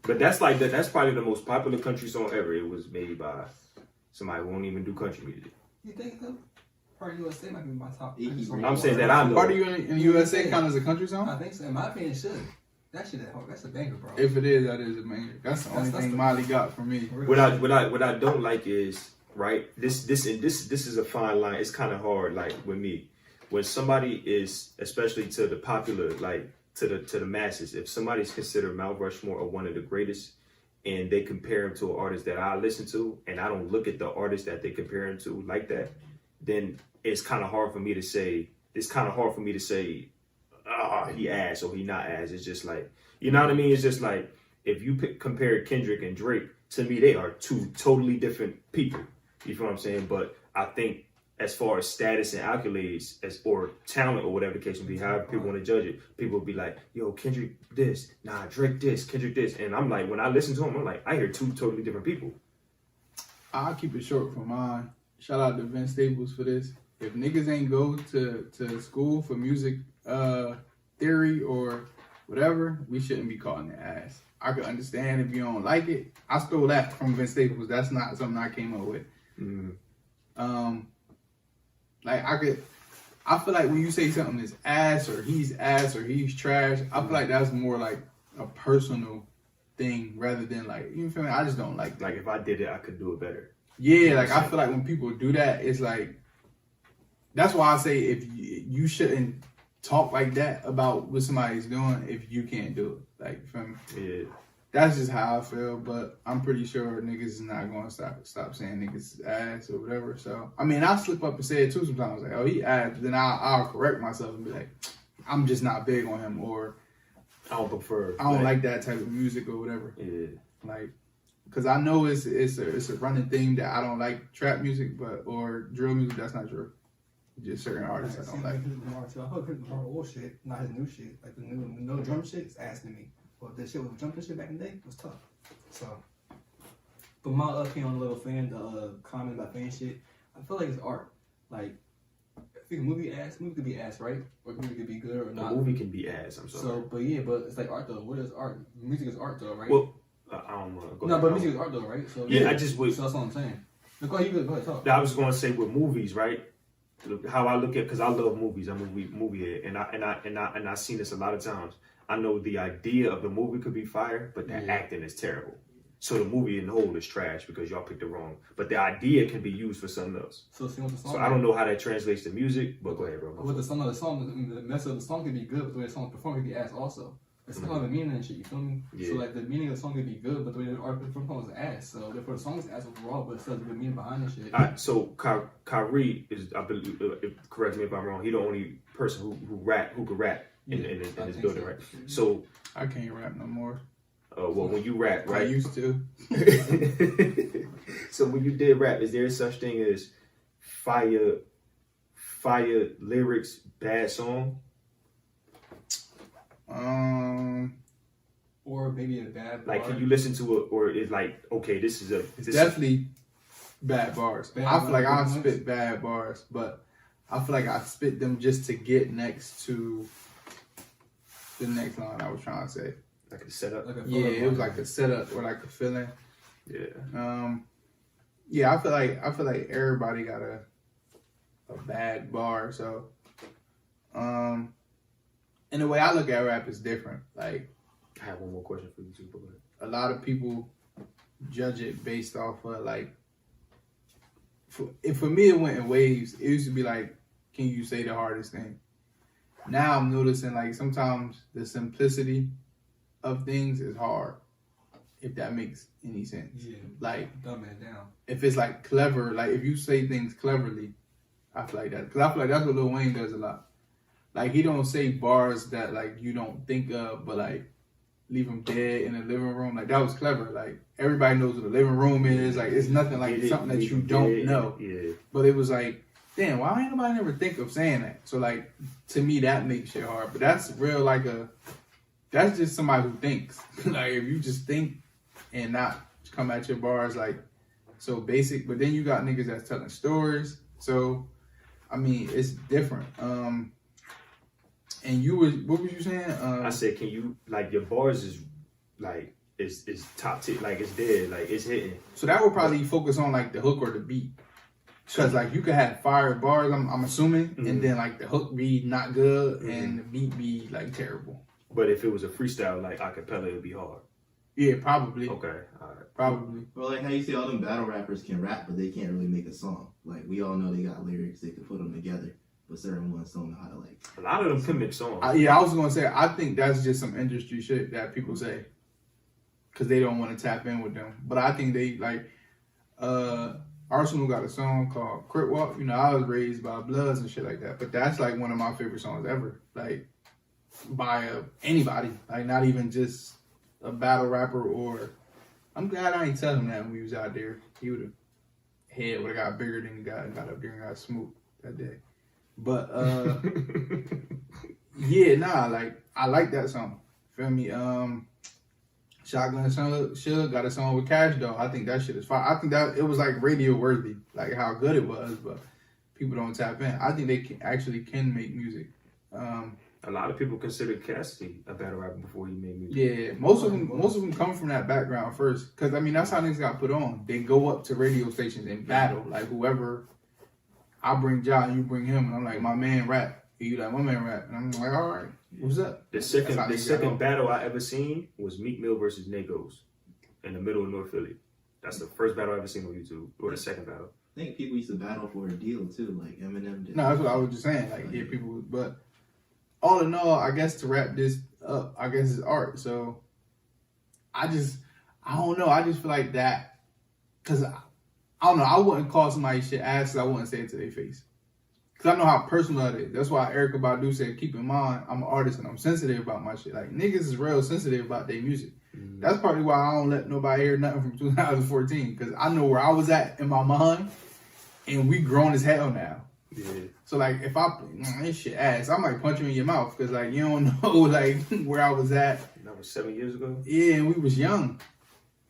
S1: But that's like that. That's probably the most popular country song ever. It was made by somebody who won't even do country music.
S3: You think so? Party USA might be my top.
S1: I'm saying that I know.
S2: Party in the USA count as a country song?
S3: I think so. In my opinion, it should. That's a banger, bro.
S2: If it is, that is a banger. That's the only thing Molly got for me.
S1: What I don't like is, right, this is a fine line. It's kind of hard, like with me, when somebody is, especially to the popular, like to the masses, if somebody's considered Mount Rushmore or one of the greatest, and they compare him to an artist that I listen to, and I don't look at the artist that they compare him to like that, then it's kind of hard for me to say. He ass or he not ass. It's just like, you know what I mean? It's just like, if you compare Kendrick and Drake, to me, they are two totally different people. You feel what I'm saying? But I think as far as status and accolades, or talent or whatever the case may be, however people want to judge it, people will be like, yo, Kendrick this, nah, Drake this, Kendrick this. And I'm like, when I listen to him, I'm like, I hear two totally different people.
S2: I'll keep it short for mine. Shout out to Vince Staples for this. If niggas ain't go to school for music theory or whatever, we shouldn't be calling it ass. I could understand if you don't like it. I stole that from Vince Staples. That's not something I came up with. I feel like when you say something is ass or he's trash, I feel like that's more like a personal thing rather than like, you feel me? I just don't like that.
S1: Like if I did it, I could do it better.
S2: Yeah, like I feel like when people do that, it's like, that's why I say if you shouldn't talk like that about what somebody's doing if you can't do it. Like, from that's just how I feel. But I'm pretty sure niggas is not going to stop saying niggas ass or whatever. So I mean, I'll slip up and say it too sometimes. Like, oh, he ass. Then I'll correct myself and be like, I'm just not big on him, or I don't like that type of music or whatever. Yeah, like. Cause I know it's a running thing that I don't like trap music, or drill music. That's not true. Just certain artists I don't like.
S3: I heard his old shit, not his new shit. Like the new no drum shit is ass to me. But the shit with jumping shit back in the day was tough. So, but my opinion on the little fan comment about fan shit, I feel like it's art. Like, if a movie could be ass, right? Or movie could be good or not.
S1: A movie can be ass. I'm sorry.
S3: So, but it's like art though. What is art? Music is art though, right?
S1: Well. I don't know.
S3: No, but music is art though, right? So
S1: I just would.
S3: So that's what I'm saying. No, go ahead, go ahead, talk.
S1: I was going to say with movies, right? How I look at, because I love movies. I'm a movie head, and I seen this a lot of times. I know the idea of the movie could be fire, but the acting is terrible. So the movie in the whole is trash because y'all picked it wrong. But the idea can be used for something else.
S3: So see what the song.
S1: So I don't know how that translates to music, but go ahead, bro.
S3: With the message of the song could be good, but the way the song performed could be ass also. It's kind of the meaning and shit, you feel me?
S1: Yeah.
S3: So like the meaning of the song could be good, but the way the artist performed was ass. So therefore the song is ass overall, but still the meaning behind the shit.
S1: All right, so Kyrie is, I believe, correct me if I'm wrong, he the only person who could rap in this building, right? So
S2: I can't rap no more.
S1: well, when you rap,
S2: I
S1: right?
S2: used to.
S1: So when you did rap, is there such thing as fire lyrics, bad song?
S3: Or maybe a bad bar.
S1: Like, can you listen to it, or is like, okay, this is
S2: Definitely bad bars.
S3: Bad
S2: I feel like I
S3: bars.
S2: spit bad bars, but I feel like I spit them just to get next to the next line I was trying to say.
S1: like a setup.
S3: Like a
S2: Yeah,
S3: filler
S2: it was
S3: bar.
S2: like a setup or like a feeling.
S1: Yeah.
S2: Yeah, I feel like everybody got a bad bar. So, and the way I look at rap is different. Like,
S1: I have one more question for you too. But
S2: a lot of people judge it based off of like. For me, it went in waves. It used to be like, can you say the hardest thing? Now I'm noticing like sometimes the simplicity of things is hard. If that makes any sense.
S3: Yeah.
S2: Like,
S3: Dumb man down.
S2: if it's like clever, like if you say things cleverly, I feel like that. Because I feel like that's what Lil Wayne does a lot. Like, he don't say bars that like you don't think of, but like leave them dead in the living room. Like, that was clever. Like, everybody knows what the living room is. Like, it's nothing like something that you don't know.
S1: Yeah.
S2: But it was like, damn, why ain't nobody ever think of saying that? So like, to me, that makes shit hard. But that's real that's just somebody who thinks. Like, if you just think and not come at your bars like so basic, but then you got niggas that's telling stories. So, I mean, it's different. And what was you saying?
S1: I said, can you, like, your bars is like is top tier, like it's dead, like it's hitting.
S2: So that would probably focus on like the hook or the beat. Because like you could have fire bars, I'm assuming, and then like the hook be not good and the beat be like terrible.
S1: But if it was a freestyle like acapella, it'd be hard.
S2: Yeah, probably.
S1: Okay, all right.
S2: Probably.
S4: Or like how you say all them battle rappers can rap, but they can't really make a song. Like, we all know they got lyrics, they can put them together, but certain ones don't know how to like.
S1: A lot of them can make songs.
S2: Yeah, I was gonna say I think that's just some industry shit that people say because they don't want to tap in with them. But I think they like Arsenal got a song called Crip Walk. You know, I was raised by Bloods and shit like that. But that's like one of my favorite songs ever. Like by anybody, like not even just a battle rapper or. I'm glad I ain't tell him that when we was out there. He would have head would have got bigger than he got up there and got smoked that day. But yeah, nah, like I like that song. Feel me? Shotgun Suge got a song with Cash Doll. I think that shit is fire. I think that it was like radio worthy, like how good it was, but people don't tap in. I think they can make music.
S1: A lot of people consider Cassidy a battle rapper before he made music.
S2: Yeah, most of them come from that background first, because I mean that's how niggas got put on. They go up to radio stations and battle, like whoever. I bring Ja, you bring him, and I'm like, my man rap. You like, my man rap, and I'm like, all right, what's up?
S1: The second battle I ever seen was Meek Mill versus Negos in the middle of North Philly. That's the first battle I ever seen on YouTube, or the second battle.
S4: I think people used to battle for a deal too, like Eminem did.
S2: No, that's what I was just saying. Like, yeah, people, but all in all, I guess to wrap this up, I guess it's art. So I don't know. I just feel like that, because I don't know. I wouldn't call somebody shit ass. I wouldn't say it to their face. Because I know how personal it is. That's why Erykah Badu said, keep in mind, I'm an artist and I'm sensitive about my shit. Like, niggas is real sensitive about their music. Mm-hmm. That's probably why I don't let nobody hear nothing from 2014. Because I know where I was at in my mind. And we grown as hell now.
S1: Yeah.
S2: So, like, if this shit ass, I might punch you in your mouth. Because, like, you don't know, like, where I was at.
S1: That was 7 years ago?
S2: Yeah, and we was young.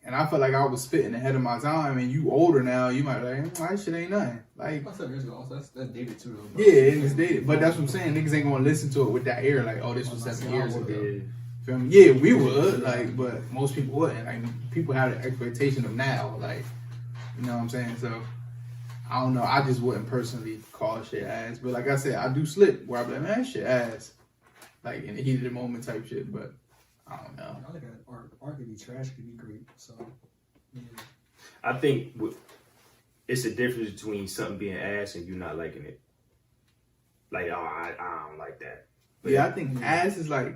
S2: And I felt like I was spitting ahead of my time, and you older now, you might be like, that shit ain't nothing. Like,
S3: That's 7 years ago. Also, that's dated too, though.
S2: Yeah, it's dated. But that's what I'm saying. Niggas ain't gonna listen to it with that air, like, oh, this was 7 years ago.
S1: Yeah.
S2: Feel me? Yeah, we would, like, but most people wouldn't. Like, people have the expectation of now, like, you know what I'm saying? So, I don't know. I just wouldn't personally call shit ass. But like I said, I do slip where I'm like, man, shit ass. Like in the heat of the moment type shit. But I don't know.
S3: I like that art could be trash, could be great. So, yeah.
S1: I think it's a difference between something being ass and you not liking it. Like, oh, I don't like that. But
S2: Yeah, I think ass is like,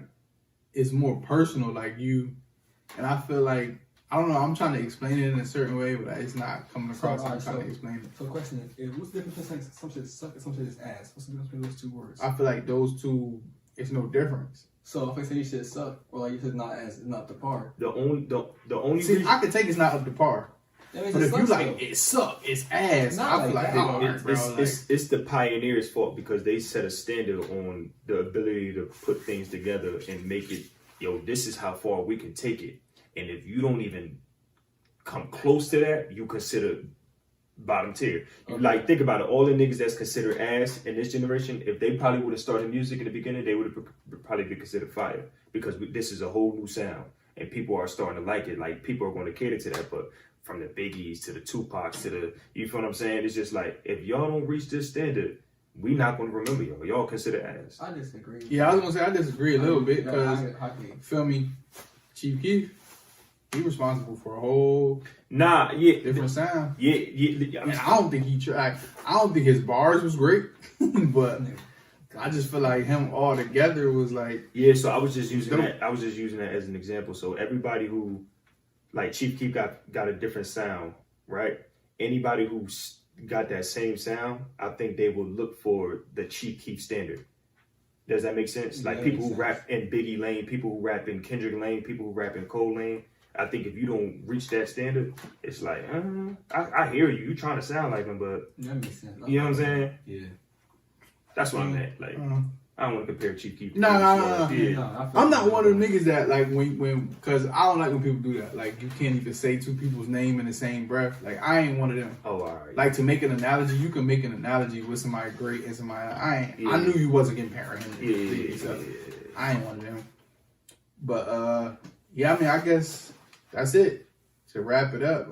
S2: it's more personal. Like you, and I feel like, I don't know, I'm trying to explain it in a certain way, but it's not coming across how I'm trying to explain it.
S3: So the question is, what's the difference between some shit suck and some shit is ass? What's the difference between those two words?
S2: I feel like those two, it's no difference.
S3: So if I say you shit suck, or like you said not ass, it's not the par.
S1: The only
S2: See,
S1: reason
S2: I could take it's not up to par.
S3: That means
S2: But
S3: it
S2: if you
S3: sucks,
S2: like,
S3: though.
S2: it suck, it's ass,
S3: Not
S2: I feel
S3: like
S2: like,
S3: that.
S2: alright, bro.
S1: it's the pioneers' fault because they set a standard on the ability to put things together and make it, yo, this is how far we can take it. And if you don't even come close to that, you consider bottom tier.
S3: Okay.
S1: Like, think about it. All the niggas that's considered ass in this generation, if they probably would have started music in the beginning, they would have probably been considered fire because this is a whole new sound and people are starting to like it. Like, people are going to cater to that, but from the Biggies to the Tupacs to the, you feel what I'm saying? It's just like, if y'all don't reach this standard, we not going to remember y'all. Y'all consider ass.
S3: I disagree.
S2: Yeah, I was gonna say I disagree a little bit because,
S3: hockey.
S2: feel me, Chief Keef, he responsible for a whole
S1: Nah, yeah.
S2: different sound.
S1: Yeah.
S2: I mean, I don't think he tried. I don't think his bars was great, but I just feel like him all together was like,
S1: Yeah, so I was just using
S2: Dope.
S1: that. I was just using that as an example. So everybody who, like Chief Keef got a different sound, right? Anybody who's got that same sound, I think they will look for the Chief Keef standard. Does that make sense?
S3: Yeah,
S1: Like
S3: that
S1: people
S3: makes
S1: who rap in Biggie lane, people who rap in Kendrick lane, people who rap in Cole lane. I think if you don't reach that standard, it's like, I hear you. You trying to sound like him, but
S3: That makes sense.
S1: you know what I'm saying?
S3: Yeah.
S1: That's what I meant. Like, I don't want to compare Chief Keef.
S2: No.
S1: Yeah.
S2: I'm not one of the niggas that like when because I don't like when people do that. Like you can't even say two people's name in the same breath. Like I ain't one of them.
S1: Oh, all right.
S2: Like to make an analogy, you can make an analogy with somebody great and somebody I ain't.
S1: Yeah.
S2: I knew you wasn't comparing him. to
S1: Yeah.
S2: yourself. I ain't one of them. But yeah, I mean, I guess that's it. To wrap it up,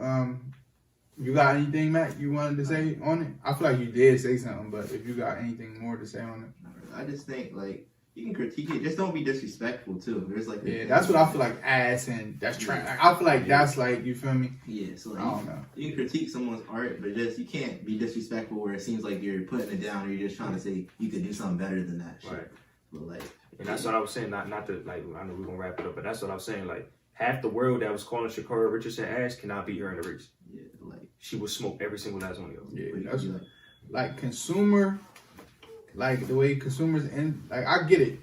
S2: you got anything, Matt, you wanted to say on it? I feel like you did say something, but if you got anything more to say on it.
S4: I just think like you can critique it, just don't be disrespectful too. There's like
S2: Yeah, that's what I feel like ass and that's trash. Like, I feel like that's like, you feel me?
S4: Yeah, so like,
S2: I don't know.
S4: you can critique someone's art, but just you can't be disrespectful where it seems like you're putting it down or you're just trying to say you could do something better than that shit.
S1: Right.
S4: But like,
S1: And that's what I was saying. Not to like. I know we're gonna wrap it up, but that's what I was saying. Like half the world that was calling Shakira Richardson ass cannot beat her in the race.
S4: yeah, like
S1: She would smoke every single last one of y'all.
S2: Yeah,
S4: what you
S2: that's
S4: be like,
S2: like consumer, like the way consumers and like I get it.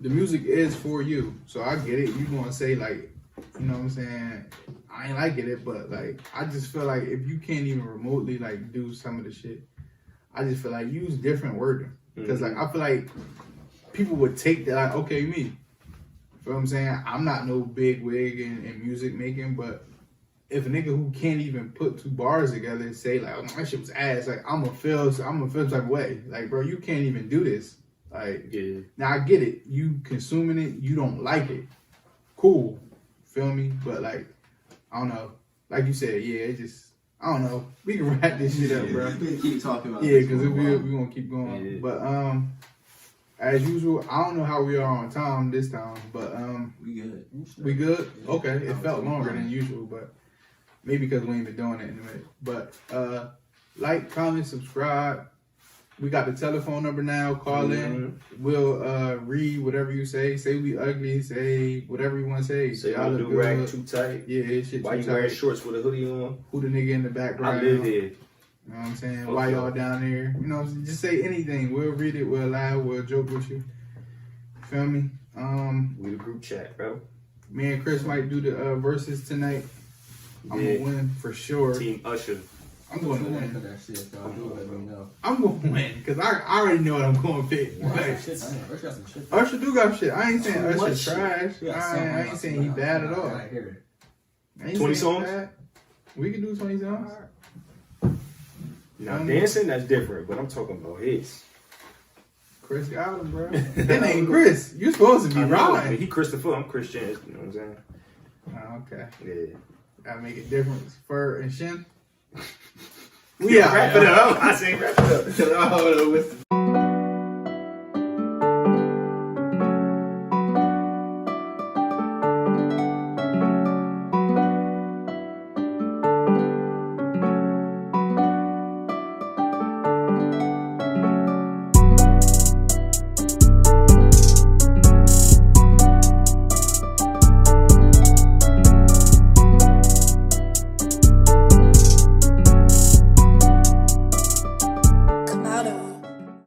S2: The music is for you, so I get it. You gonna say like, you know what I'm saying? I ain't like it, but like I just feel like if you can't even remotely like do some of the shit, I just feel like use different wording because like I feel like people would take that like okay me. You know what I'm saying? I'm not no big wig in music making, but if a nigga who can't even put two bars together and say like, oh, my shit was ass, like I'm gonna feel some type of way. Like, bro, you can't even do this. Like,
S1: Yeah.
S2: now I get it. You consuming it, you don't like it. Cool. Feel me? But like, I don't know. Like you said, yeah, it just I don't know. We can wrap this shit up, bro.
S4: we can keep talking about
S2: Yeah,
S4: this
S2: because
S4: for a
S2: we
S4: while.
S2: gonna keep going.
S1: Yeah.
S2: But as usual, I don't know how we are on time this time, but
S4: We good.
S2: we good?
S3: Yeah.
S2: Okay. It
S4: Oh,
S2: felt
S4: so we
S2: longer
S4: fine.
S2: than usual, but maybe because we ain't been doing it in a minute. But like, comment, subscribe. We got the telephone number now. Call in. We'll read whatever you say. Say we ugly. Say whatever you want to say.
S1: Say
S2: y'all
S1: I
S2: look
S1: do rag
S2: good.
S1: too tight.
S2: Yeah, it shit
S1: Why
S2: too
S1: you wearing
S2: tight.
S1: shorts with a hoodie on?
S2: Who the nigga in the background?
S1: I live here.
S2: You know what I'm saying?
S1: Okay.
S2: Why y'all down there? You know, just say anything. We'll read it. We'll laugh. We'll joke with you. Feel me?
S1: We the group chat, bro.
S2: Me and Chris might do the verses tonight. I'm
S1: Yeah.
S2: gonna win for sure.
S1: Team Usher.
S2: I'm going to
S3: for
S2: win.
S3: that shit, so do let me know.
S2: I'm going to win because I already know what I'm going to pick. Like,
S3: Shit, Rush got some shit.
S2: Usher do got shit. I ain't saying
S3: Too much
S2: Usher's
S3: shit.
S2: trash.
S3: We got
S2: I
S3: something
S2: ain't
S3: else
S2: saying he
S3: about-
S2: bad at all.
S3: I hear
S2: I ain't
S1: 20
S2: saying
S1: songs?
S2: bad. We can do 20 songs.
S1: Now dancing, that's different, but I'm talking about hits.
S2: Chris got him, bro. That ain't Chris. You supposed to be
S1: I know, I mean,
S2: right.
S1: he Christopher, I'm Christian. You know what I'm saying?
S2: Oh, okay.
S1: Yeah.
S2: Gotta make a difference. Fur and Shin. We out.
S1: Wrap it up. I say wrap it up.
S4: Oh, no,